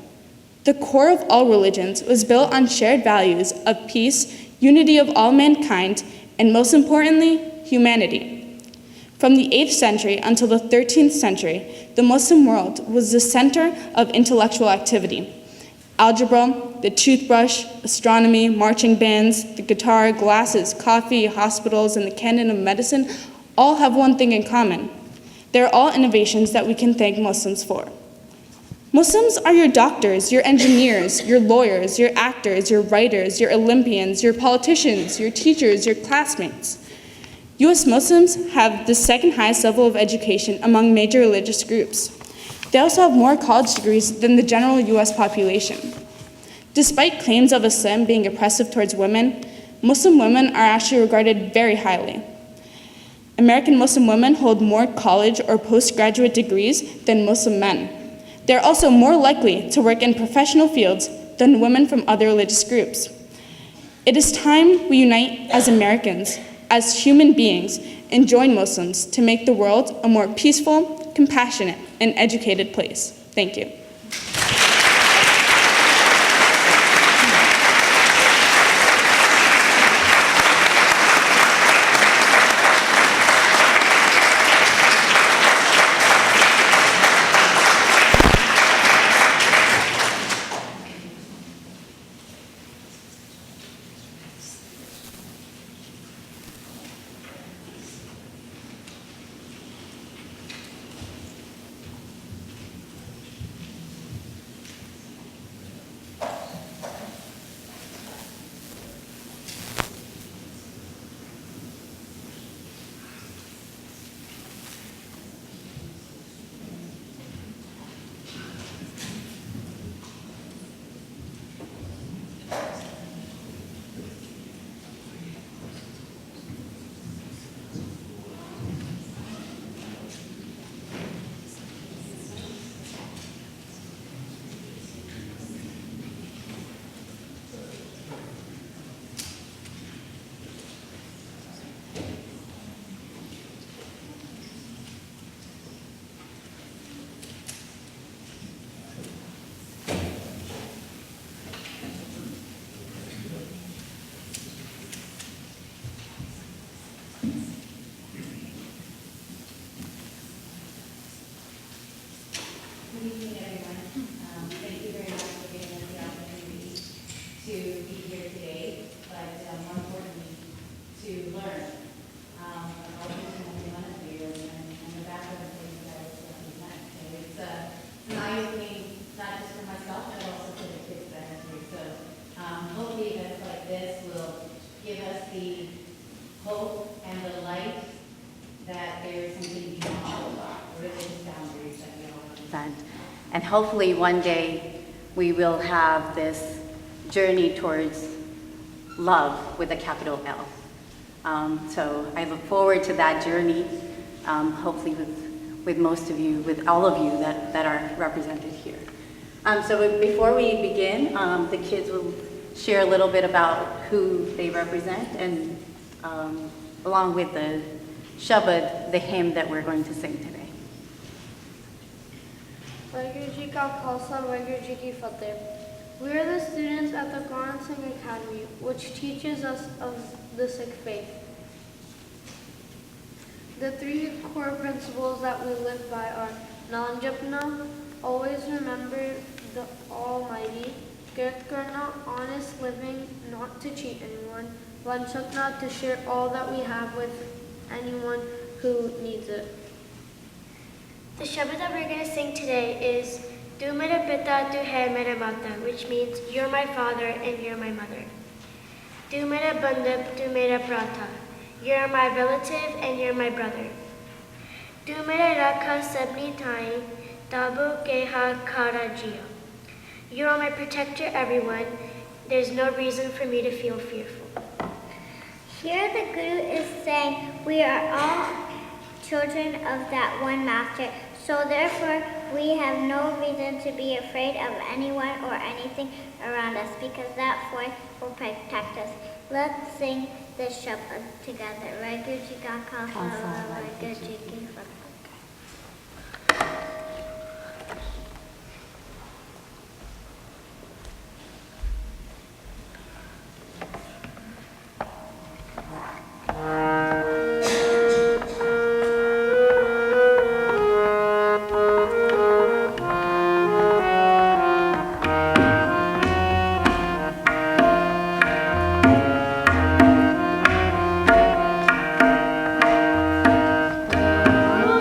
Speaker 11: The core of all religions was built on shared values of peace, unity of all mankind, and most importantly, humanity. From the 8th century until the 13th century, the Muslim world was the center of intellectual activity. Algebra, the toothbrush, astronomy, marching bands, the guitar, glasses, coffee, hospitals, and the canon of medicine all have one thing in common. They're all innovations that we can thank Muslims for. Muslims are your doctors, your engineers, your lawyers, your actors, your writers, your Olympians, your politicians, your teachers, your classmates. U.S. Muslims have the second highest level of education among major religious groups. They also have more college degrees than the general U.S. population. Despite claims of Islam being oppressive towards women, Muslim women are actually regarded very highly. American Muslim women hold more college or postgraduate degrees than Muslim men. They're also more likely to work in professional fields than women from other religious groups. It is time we unite as Americans, as human beings, and join Muslims to make the world a more peaceful, compassionate, and educated place. Thank you.
Speaker 12: Good evening, everyone. Thank you very much for giving us the opportunity to be here today, but more importantly, to learn about each and every one of you and the background of things that I was represent. So it's an eye-opening, not just for myself, but also for the kids that are here. So hopefully events like this will give us the hope and the light that there is something beyond religious boundaries that we all represent. And hopefully one day we will have this journey towards love with a capital L. So I look forward to that journey, hopefully with most of you, with all of you that are represented here. So before we begin, the kids will share a little bit about who they represent, and along with the Shabad, the hymn that we're going to sing today.
Speaker 13: Waheguru Ji Ka Khalsa, Waheguru Ji Ki Fateh. We are the students at the Quran Singh Academy, which teaches us of the Sikh faith. The three core principles that we live by are Nan Japna, always remember the Almighty, Get karna, honest living, not to cheat anyone. Vanchakna, to share all that we have with anyone who needs it.
Speaker 14: The Shabad that we're going to sing today is Tu Mera Pita, Tu Hai Mera Mata, which means you're my father and you're my mother. Tu Mera Bandhap, Tu Mera Prata, you're my relative and you're my brother. Tu Mera Rakha Sabni Thai, Tabu Keha Khara Jia. You are my protector, everyone. There's no reason for me to feel fearful.
Speaker 15: Here the Guru is saying we are all children of that one master, so therefore we have no reason to be afraid of anyone or anything around us, because that voice will protect us. Let's sing this Shabad together. Waheguru Ji Ka Khalsa, Waheguru Ji Ki Fateh.
Speaker 13: Oh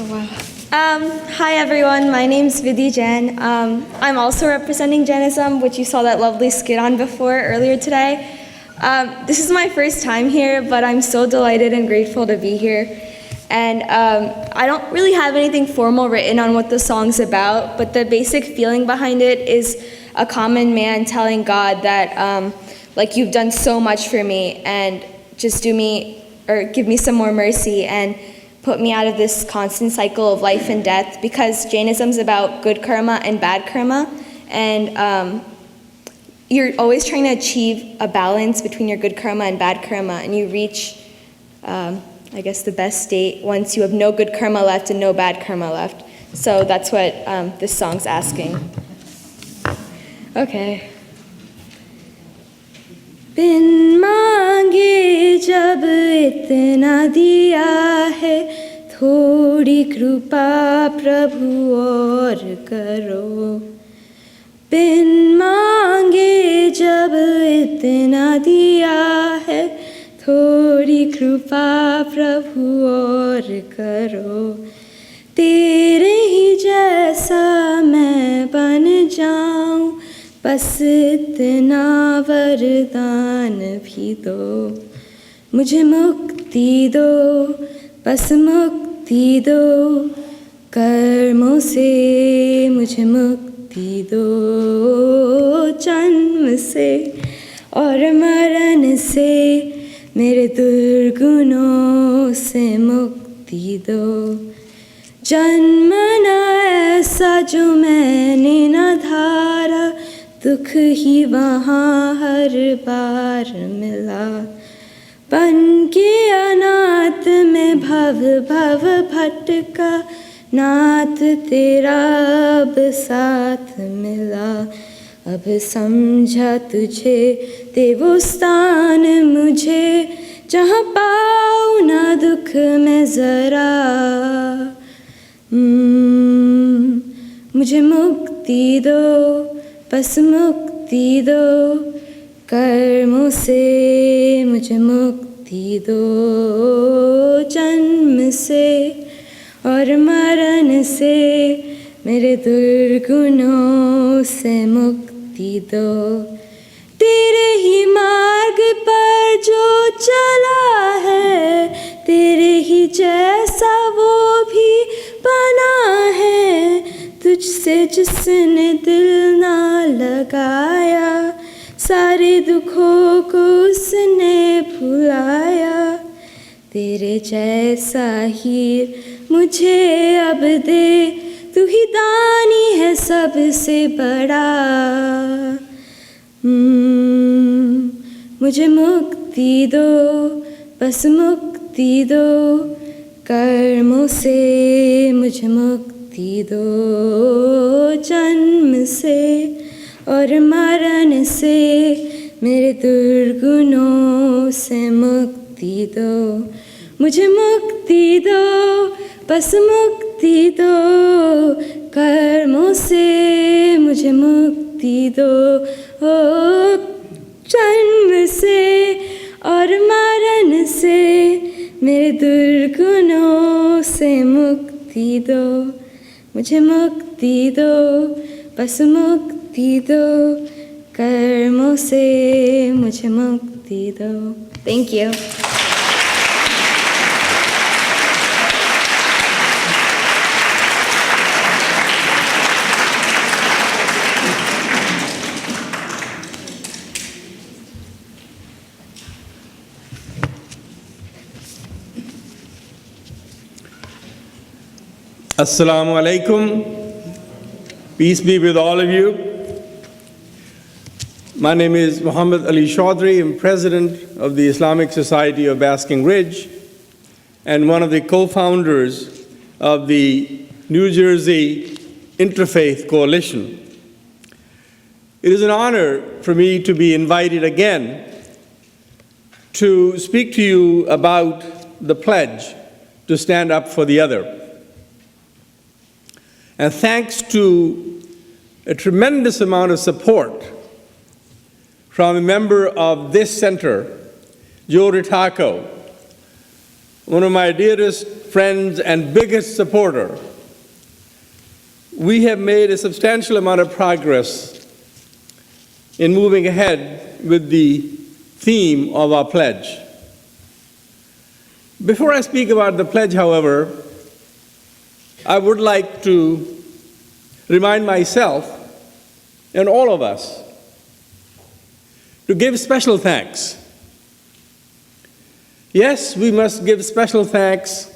Speaker 16: Oh, wow. Hi, everyone. My name's Vidhi Jain. I'm also representing Jainism, which you saw that lovely skit on before earlier today. This is my first time here, but I'm so delighted and grateful to be here. And I don't really have anything formal written on what the song's about, but the basic feeling behind it is a common man telling God that, like, you've done so much for me, and just do me, or give me some more mercy, and put me out of this constant cycle of life and death, because Jainism's about good karma and bad karma, and you're always trying to achieve a balance between your good karma and bad karma, and you reach, I guess, the best state once you have no good karma left and no bad karma left. So that's what this song's asking. Okay. बिन मांगे जब इतना दिया है थोड़ी कृपा प्रभु और करो बिन मांगे जब इतना दिया है थोड़ी कृपा प्रभु और करो तेरे ही जैसा मैं बन जाऊं बस इतना वरदान भी दो मुझे मुक्ति दो बस मुक्ति दो कर्मों से मुझे मुक्ति दो जन्म से और मरण से मेरे दुर्गुणों से मुक्ति दो जन्मना ऐसा जो मैंने न धारा दुख ही वहाँ हर बार मिला बन के अनाथ में भव भव भटका नाथ तेरा अब साथ मिला अब समझा तुझे दे वो स्थान मुझे जहाँ पाऊँ ना दुख में जरा मुझे मुक्ति दो बस मुक्ति दो कर्मों से मुझे मुक्ति दो जन्म से और मरण से मेरे दुर्गुणों से मुक्ति दो तेरे ही मार्ग पर जो चला है तेरे ही जैसा वो भी बना है तुझसे जिसने दिल ना लगाया सारे दुखों को उसने भुलाया तेरे जैसा ही मुझे अब दे तू ही दानी है सबसे बड़ा मुझे मुक्ति दो बस मुक्ति दो कर्मों से मुझे मुक्ति दो जन्म से और मरण से मेरे दुर्गुणों से मुक्ति दो मुझे मुक्ति दो बस मुक्ति दो कर्मों से मुझे मुक्ति दो जन्म से और मरण से मेरे दुर्गुणों से मुक्ति दो मुझे मुक्ति दो बस मुक्ति दो कर्मों से मुझे मुक्ति दो thank you
Speaker 17: Assalamu alaikum. Peace be with all of you. My name is Muhammad Ali Chaudhry. I'm president of the Islamic Society of Basking Ridge and one of the co-founders of the New Jersey Interfaith Coalition. It is an honor for me to be invited again to speak to you about the pledge to stand up for the other. And thanks to a tremendous amount of support from a member of this center, Joe Ritacco, one of my dearest friends and biggest supporter, we have made a substantial amount of progress in moving ahead with the theme of our pledge. Before I speak about the pledge, however, I would like to remind myself and all of us to give special thanks. Yes, we must give special thanks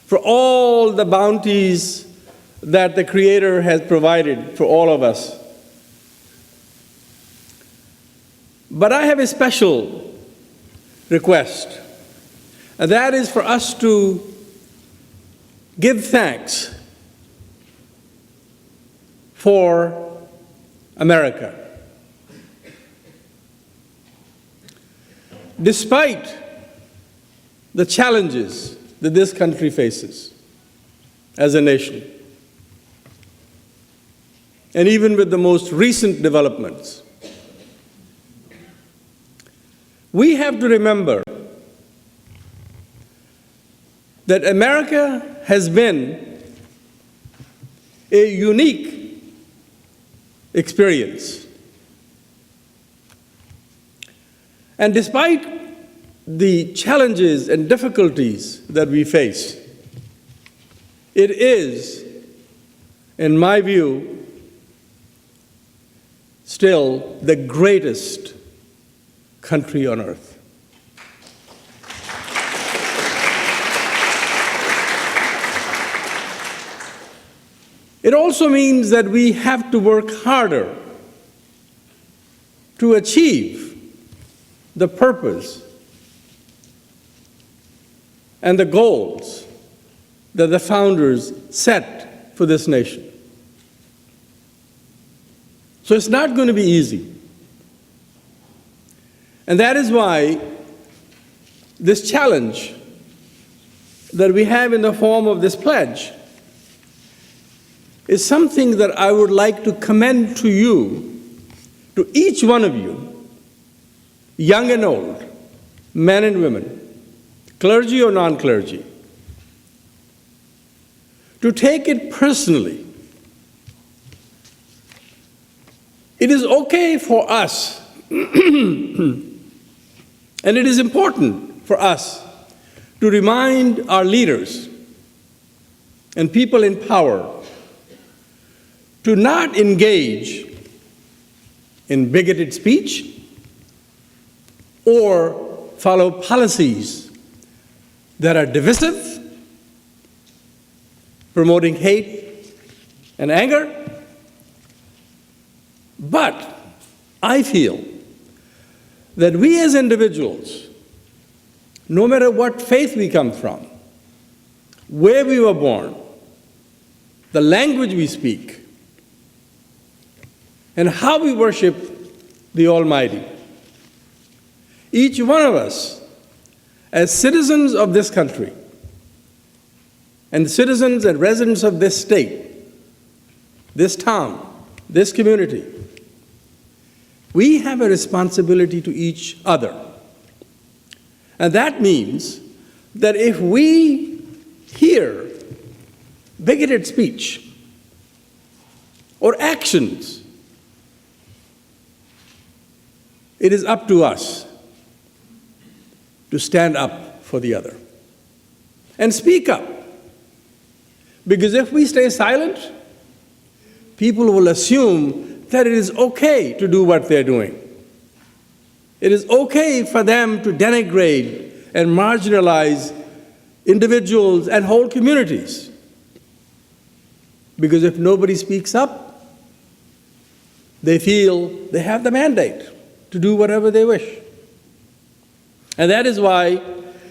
Speaker 17: for all the bounties that the Creator has provided for all of us. But I have a special request, and that is for us to give thanks for America. Despite the challenges that this country faces as a nation, and even with the most recent developments, we have to remember that America has been a unique experience. And despite the challenges and difficulties that we face, it is, in my view, still the greatest country on earth. It also means that we have to work harder to achieve the purpose and the goals that the founders set for this nation. So it's not going to be easy. And that is why this challenge that we have in the form of this pledge is something that I would like to commend to you, to each one of you, young and old, men and women, clergy or non-clergy, to take it personally. It is okay for us, and it is important for us to remind our leaders and people in power to not engage in bigoted speech or follow policies that are divisive, promoting hate and anger. But I feel that we as individuals, no matter what faith we come from, where we were born, the language we speak, and how we worship the Almighty, each one of us, as citizens of this country, and citizens and residents of this state, this town, this community, we have a responsibility to each other. And that means that if we hear bigoted speech or actions, it is up to us to stand up for the other and speak up. Because if we stay silent, people will assume that it is okay to do what they're doing. It is okay for them to denigrate and marginalize individuals and whole communities. Because if nobody speaks up, they feel they have the mandate to do whatever they wish. And that is why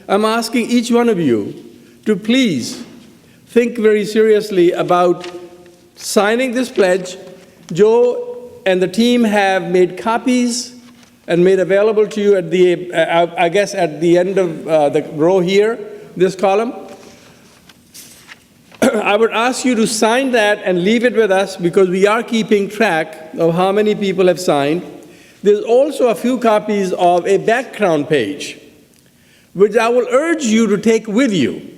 Speaker 17: I'm asking each one of you to please think very seriously about signing this pledge. Joe and the team have made copies and made available to you at the, I guess at the end of the row here, this column. I would ask you to sign that and leave it with us because we are keeping track of how many people have signed. There's also a few copies of a background page which I will urge you to take with you.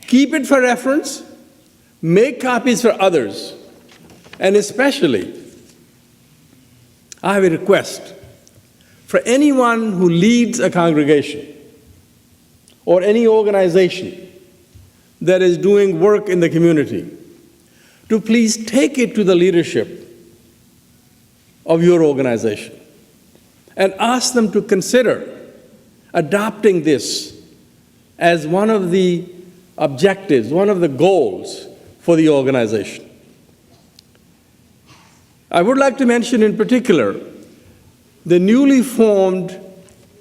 Speaker 17: Keep it for reference, make copies for others, and especially, I have a request for anyone who leads a congregation or any organization that is doing work in the community to please take it to the leadership of your organization and ask them to consider adopting this as one of the objectives, one of the goals for the organization. I would like to mention in particular the newly formed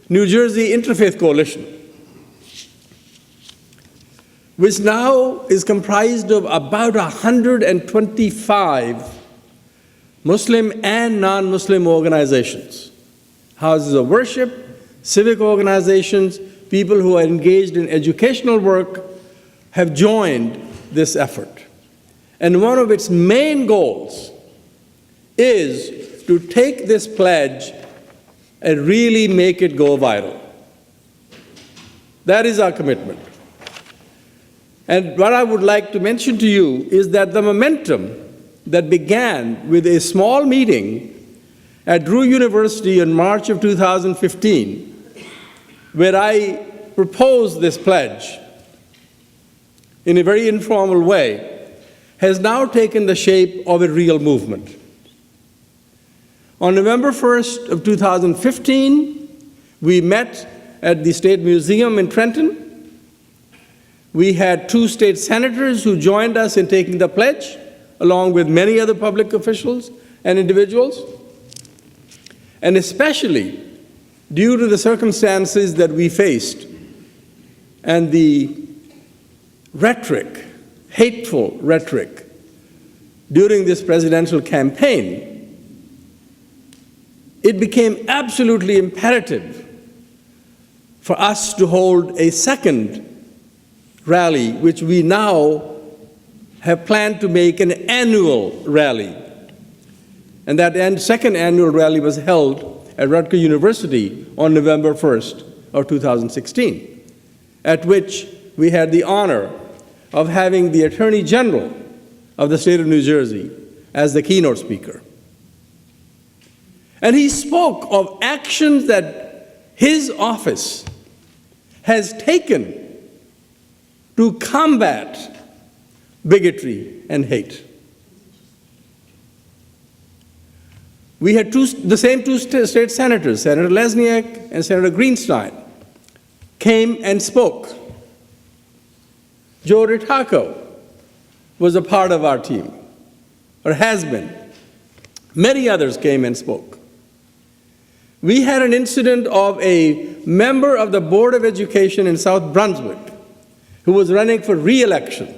Speaker 17: New Jersey Interfaith Coalition, which now is comprised of about 125 Muslim and non-Muslim organizations, houses of worship, civic organizations, people who are engaged in educational work have joined this effort. And one of its main goals is to take this pledge and really make it go viral. That is our commitment. And what I would like to mention to you is that the momentum that began with a small meeting at Drew University in March of 2015, where I proposed this pledge in a very informal way, has now taken the shape of a real movement. On November 1st of 2015, we met at the State Museum in Trenton. We had 2 state senators who joined us in taking the pledge, along with many other public officials and individuals. And especially due to the circumstances that we faced and the rhetoric, hateful rhetoric, during this presidential campaign, it became absolutely imperative for us to hold a second rally, which we now have planned to make an annual rally. And that second annual rally was held at Rutgers University on November 1st of 2016, at which we had the honor of having the Attorney General of the state of New Jersey as the keynote speaker. And he spoke of actions that his office has taken to combat bigotry and hate. We had the same 2 state senators, Senator Lesniak and Senator Greenstein, came and spoke. Joe Ritacco was a part of our team, or has been. Many others came and spoke. We had an incident of a member of the Board of Education in South Brunswick who was running for re-election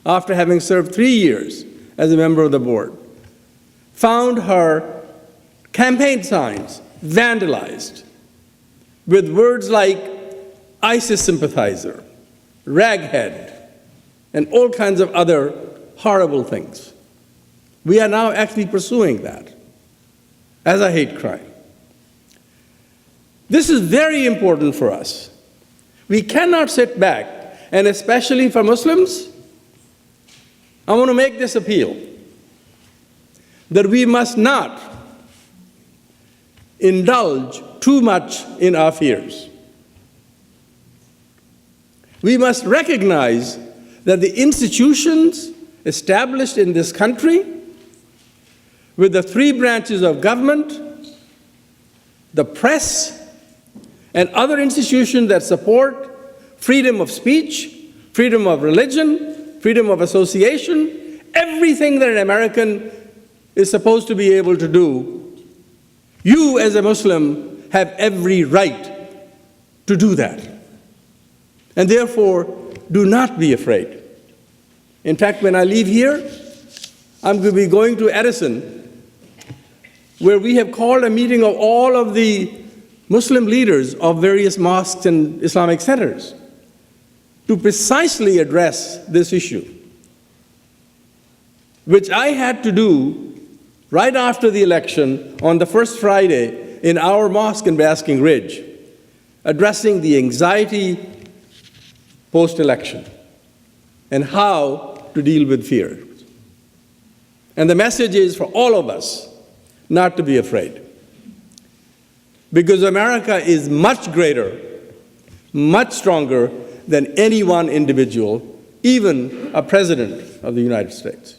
Speaker 17: after having served 3 years as a member of the board, found her campaign signs vandalized with words like ISIS sympathizer, raghead, and all kinds of other horrible things. We are now actually pursuing that as a hate crime. This is very important for us. We cannot sit back, and especially for Muslims, I want to make this appeal, that we must not indulge too much in our fears. We must recognize that the institutions established in this country, with the 3 branches of government, the press, and other institutions that support freedom of speech, freedom of religion, freedom of association, everything that an American is supposed to be able to do, you as a Muslim have every right to do that. And therefore, do not be afraid. In fact, when I leave here, I'm going to be going to Edison, where we have called a meeting of all of the Muslim leaders of various mosques and Islamic centers to precisely address this issue, which I had to do right after the election on the first Friday in our mosque in Basking Ridge, addressing the anxiety post-election and how to deal with fear. And the message is for all of us not to be afraid. Because America is much greater, much stronger than any one individual, even a president of the United States.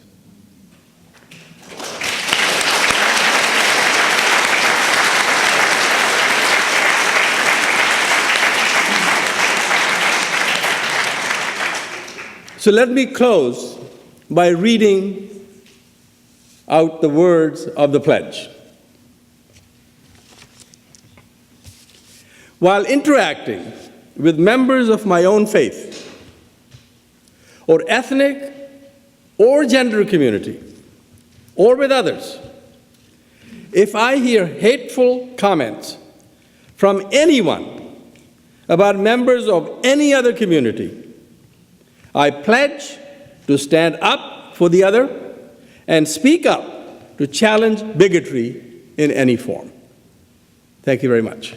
Speaker 17: So let me close by reading out the words of the pledge. While interacting with members of my own faith, or ethnic or gender community, or with others, if I hear hateful comments from anyone about members of any other community, I pledge to stand up for the other and speak up to challenge bigotry in any form. Thank you very much.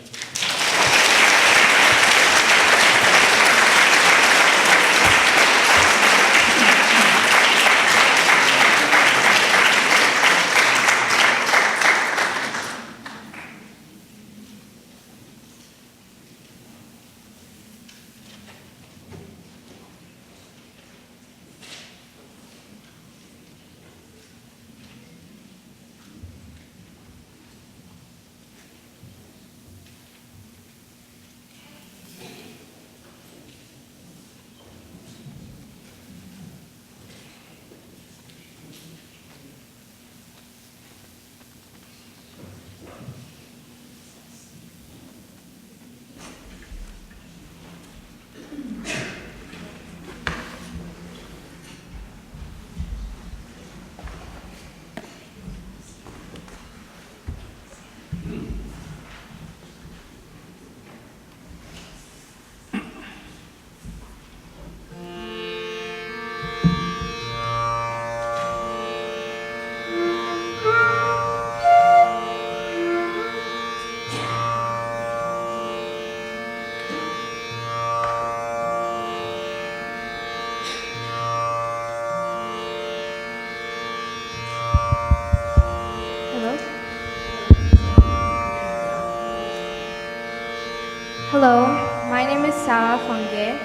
Speaker 18: Hello, my name is Sarah Fange,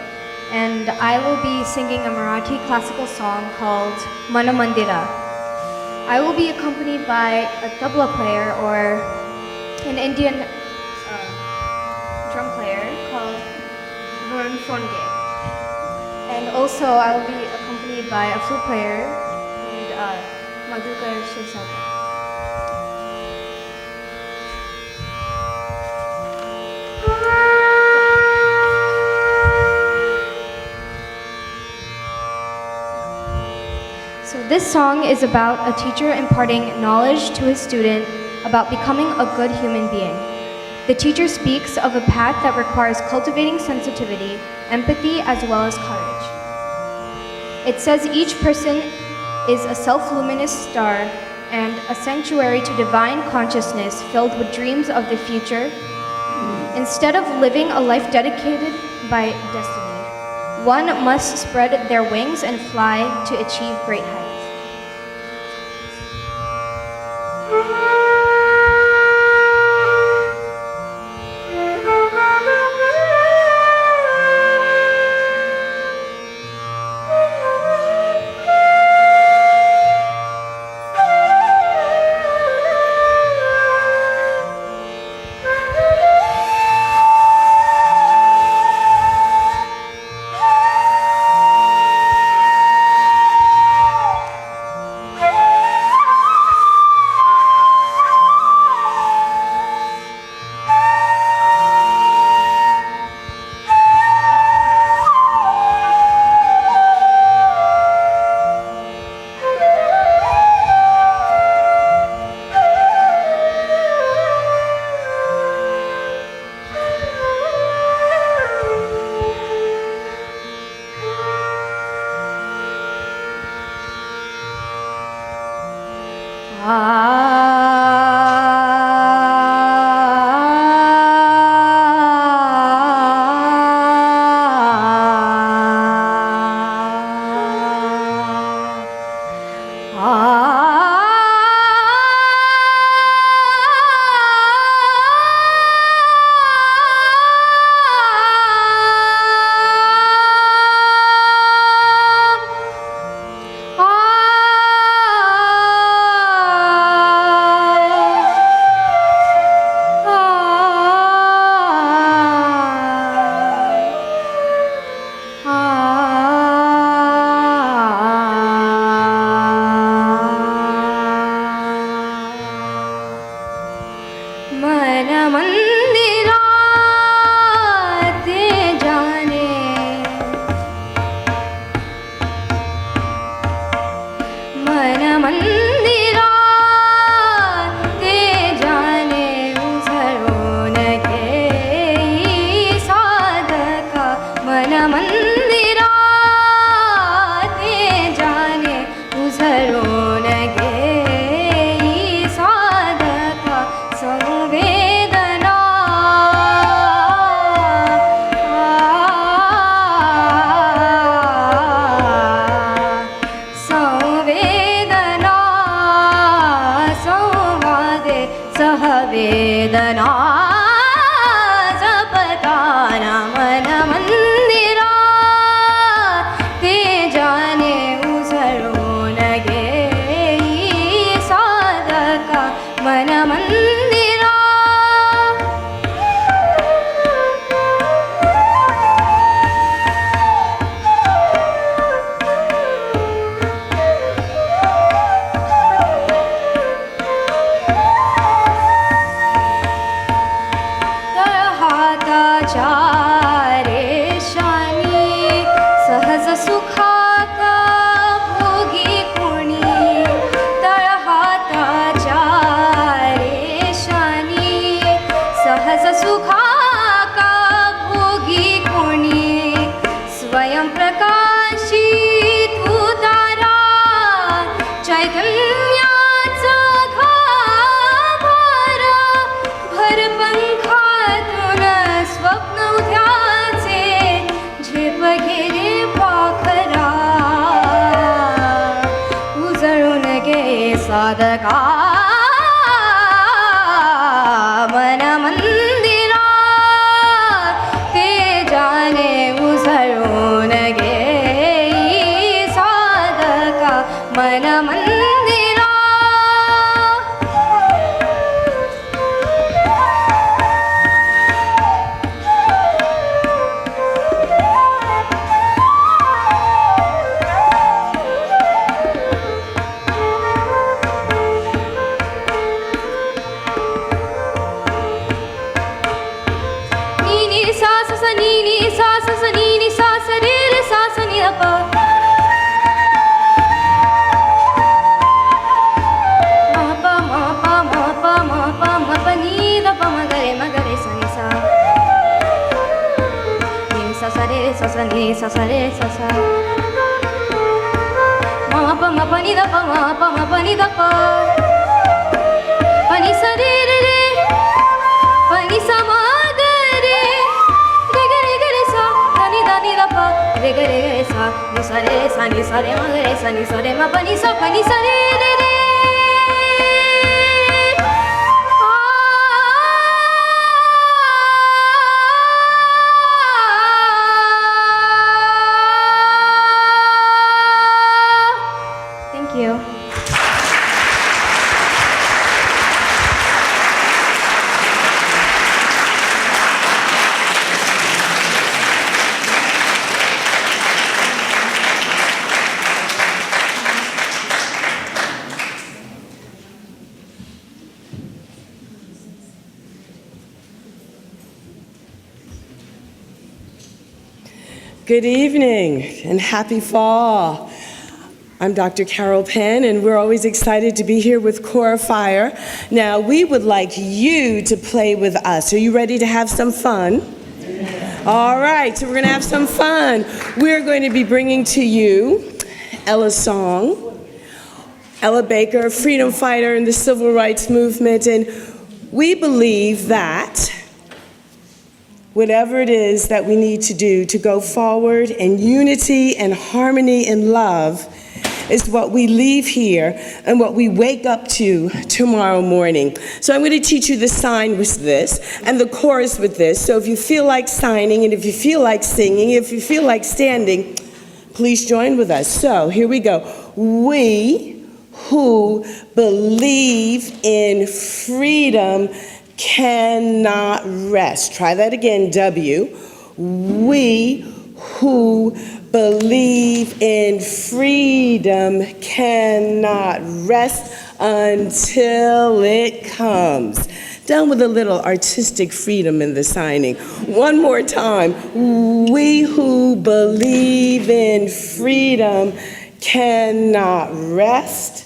Speaker 18: and I will be singing a Marathi classical song called Mana Mandira. I will be accompanied by a tabla player or an Indian drum player called Varun Fonge. And also I will be accompanied by a flute player named Madhukar Shirsada. So this song is about a teacher imparting knowledge to his student about becoming a good human being. The teacher speaks of a path that requires cultivating sensitivity, empathy, as well as courage. It says each person is a self-luminous star and a sanctuary to divine consciousness filled with dreams of the future. Instead of living a life dedicated by destiny, one must spread their wings and fly to achieve great heights. चारे शानी सहज सुखाका भोगी कोणी तळहाताच्या रेशानी सहज सुखाका भोगी कोणी स्वयंप्रकाशी तू तारा चैतन्याचा घाभार भर पंखातून स्वप्न उद्याचे झेप घेरे पाखरा उजळून गे साधका मन मंदिरा तेजाने उजळून गे साधका मन मंदिरा नी सा स नी सा स नी सा स रे रे सा स नि प म प नी द प म ग रे स नि सा नी सा स रे सा स नी सा स रे सा सा म प नि द प म प नि द प प नि स रे रे रे प नि स म ग रे रे रे सा नी द प रे रे सा नि सा रे म ग रे सा नि सा रे म प नि स रे रे रे Thank you.
Speaker 19: Good evening and happy fall. I'm Dr. Carol Penn, and we're always excited to be here with Cora Fire. Now, we would like you to play with us. Are you ready to have some fun? All right, so we're going to have some fun. We're going to be bringing to you Ella's song. Ella Baker, a freedom fighter in the civil rights movement, and we believe that whatever it is that we need to do to go forward in unity and harmony and love is what we leave here and what we wake up to tomorrow morning. So I'm going to teach you the sign with this and the chorus with this. So if you feel like signing and if you feel like singing, if you feel like standing, please join with us. So here we go. We who believe in freedom cannot rest. Try that again, W. We who believe in freedom cannot rest until it comes. Done with a little artistic freedom in the signing. One more time. We who believe in freedom cannot rest.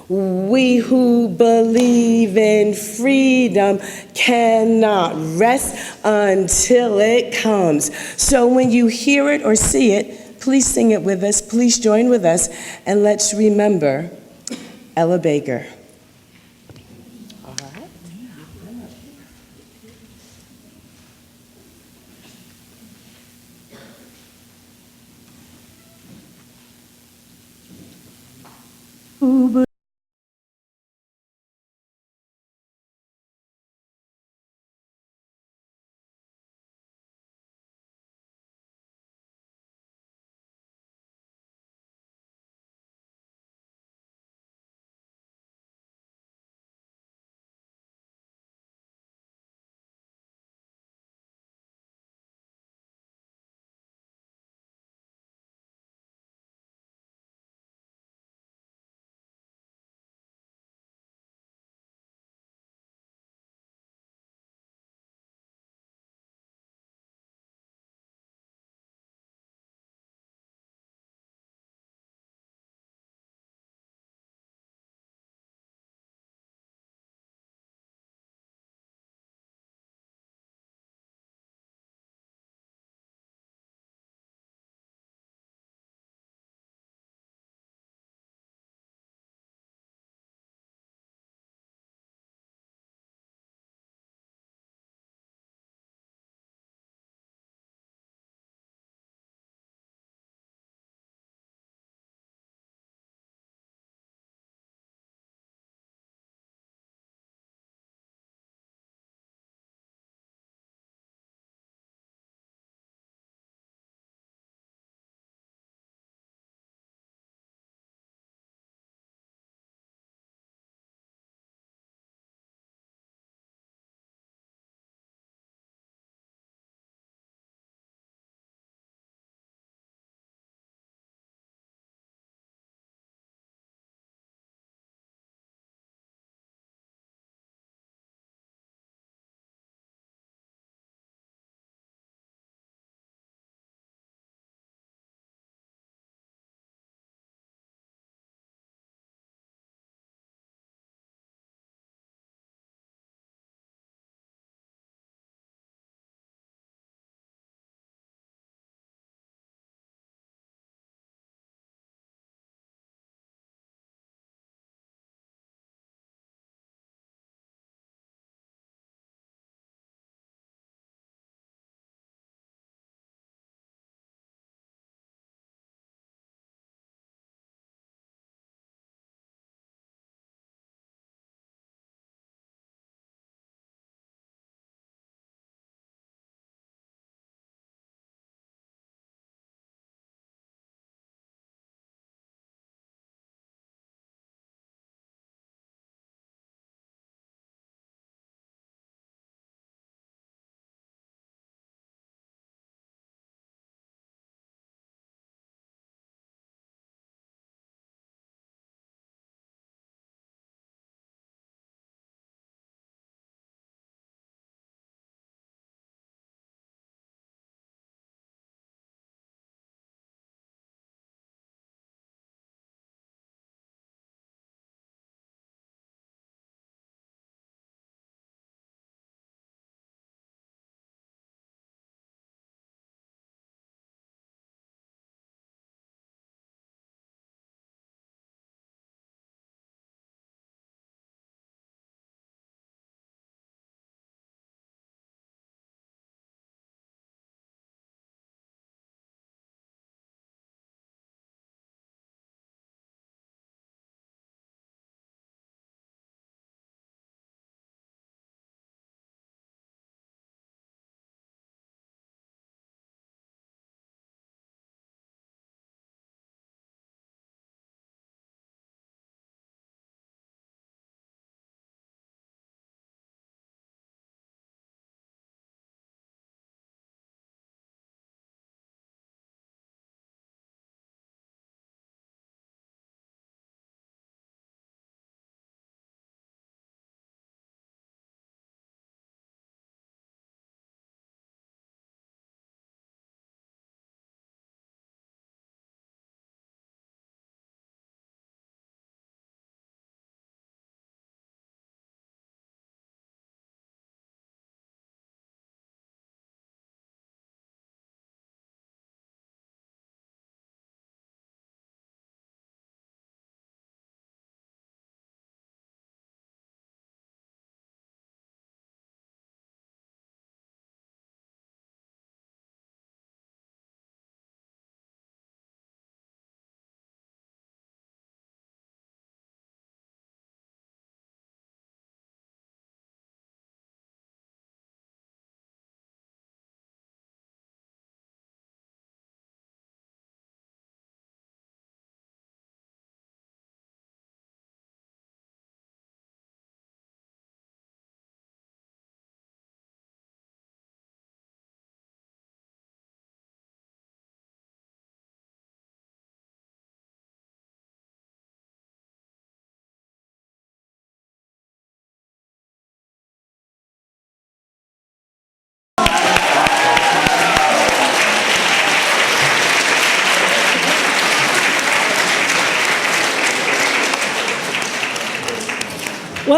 Speaker 19: We who believe in freedom cannot rest until it comes. So when you hear it or see it, please sing it with us, please join with us, and let's remember Ella Baker. All right.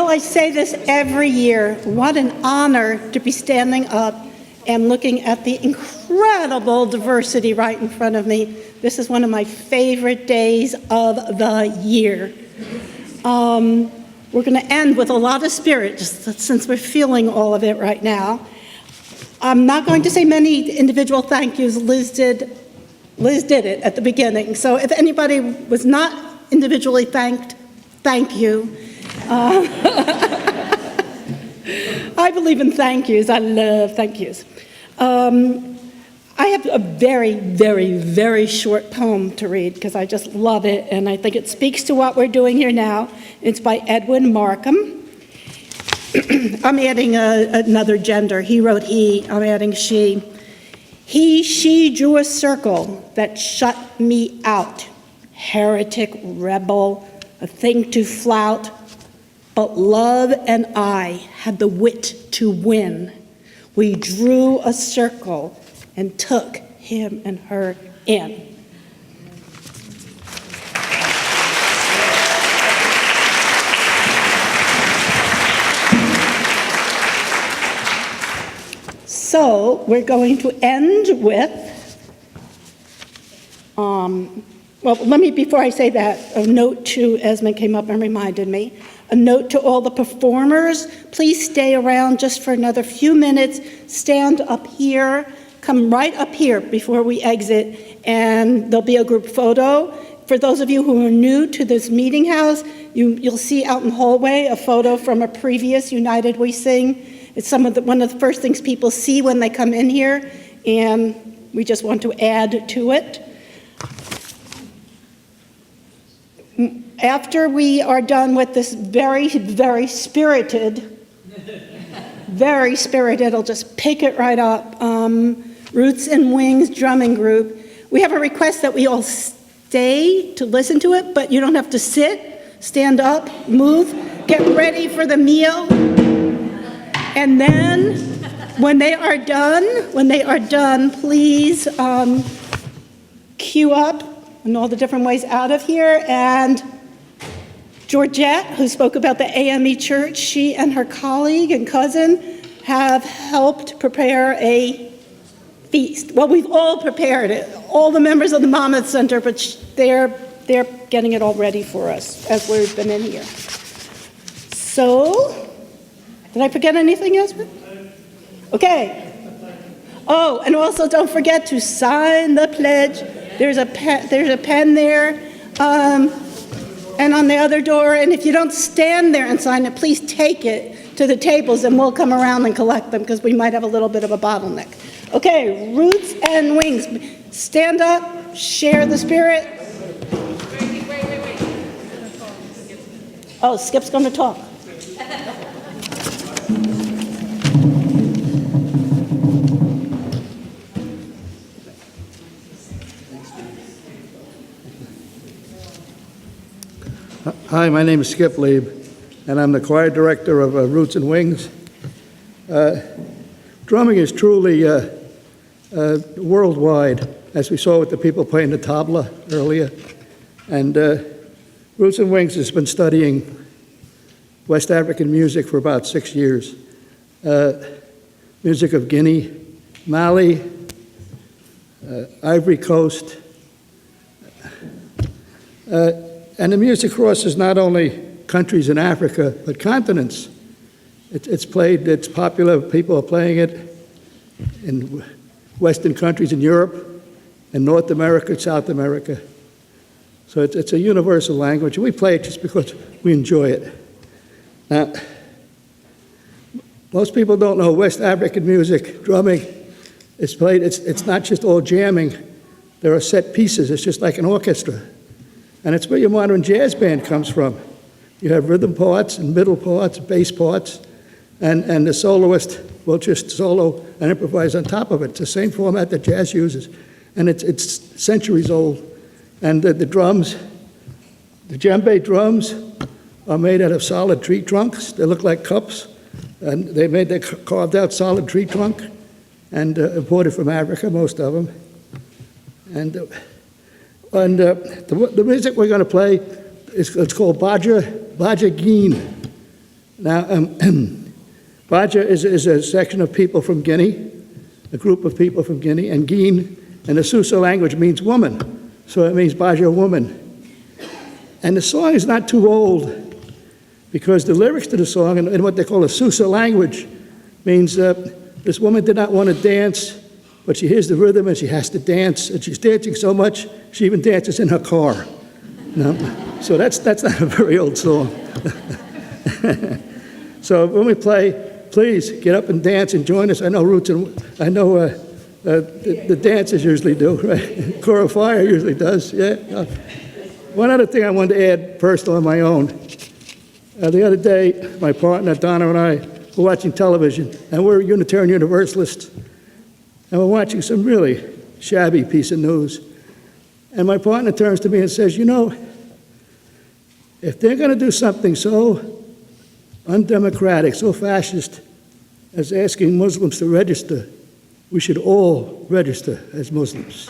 Speaker 20: Well, I say this every year. What an honor to be standing up and looking at the incredible diversity right in front of me. This is one of my favorite days of the year. We're going to end with a lot of spirit, just since we're feeling all of it right now. I'm not going to say many individual thank yous. Liz did it at the beginning. So if anybody was not individually thanked, thank you. I believe in thank yous. I love thank yous. I have a very, very, very short poem to read because I just love it, and I think it speaks to what we're doing here now. It's by Edwin Markham. I'm adding another gender. He wrote he, I'm adding she. He, she drew a circle that shut me out. Heretic, rebel, a thing to flout. But love and I had the wit to win. We drew a circle and took him and her in. So we're going to end with, well, let me, before I say that, a note to, Esmond came up and reminded me, a note to all the performers, please stay around just for another few minutes, stand up here, come right up here before we exit, and there'll be a group photo. For those of you who are new to this meeting house, you'll see out in the hallway a photo from a previous United We Sing. It's one of the first things people see when they come in here, and we just want to add to it. After we are done with this very, very spirited, I'll just pick it right up, Roots and Wings drumming group. We have a request that we all stay to listen to it, but you don't have to sit, stand up, move, get ready for the meal. And then, when they are done, please queue up in all the different ways out of here. And Georgette, who spoke about the AME Church, she and her colleague and cousin have helped prepare a feast. Well, we've all prepared it, all the members of the Monmouth Center, but they're getting it all ready for us as we've been in here. So, did I forget anything, Esmond? Okay. Oh, and also don't forget to sign the pledge. There's a pen there, and on the other door. And if you don't stand there and sign it, please take it to the tables, and we'll come around and collect them because we might have a little bit of a bottleneck. Okay, Roots and Wings. Stand up, share the spirit. Wait. Oh, Skip's going to talk.
Speaker 21: Hi, my name is Skip Lieb, and I'm the choir director of Roots and Wings. Drumming is truly worldwide, as we saw with the people playing the tabla earlier. And Roots and Wings has been studying West African music for about 6 years. Music of Guinea, Mali, Ivory Coast. And the music crosses not only countries in Africa, but continents. It's popular, people are playing it in Western countries in Europe, in North America, South America. So it's a universal language. We play it just because we enjoy it. Now, most people don't know West African music, drumming, is played, it's not just all jamming. There are set pieces, it's just like an orchestra. And it's where your modern jazz band comes from. You have rhythm parts and middle parts, bass parts, and the soloist will just solo and improvise on top of it. It's the same format that jazz uses. And it's centuries old. And the drums, the djembe drums are made out of solid tree trunks. They look like cups. And they carved out solid tree trunk and imported from Africa, most of them. And the music we're going to play it's called Baja Geen. Now, Baja is a section of people from Guinea, a group of people from Guinea, and Guin in the Susa language means woman, so it means Baja woman. And the song is not too old, because the lyrics to the song in what they call a Susa language means this woman did not want to dance, but she hears the rhythm and she has to dance, and she's dancing so much she even dances in her car. No? So that's not a very old song. So when we play, please get up and dance and join us. I know Roots and I know the dancers usually do, right? Cora Fire usually does. Yeah. One other thing I wanted to add personal on my own. The other day, my partner Donna and I were watching television, and we're Unitarian Universalists, and we're watching some really shabby piece of news. And my partner turns to me and says, you know, if they're going to do something so undemocratic, so fascist, as asking Muslims to register, we should all register as Muslims.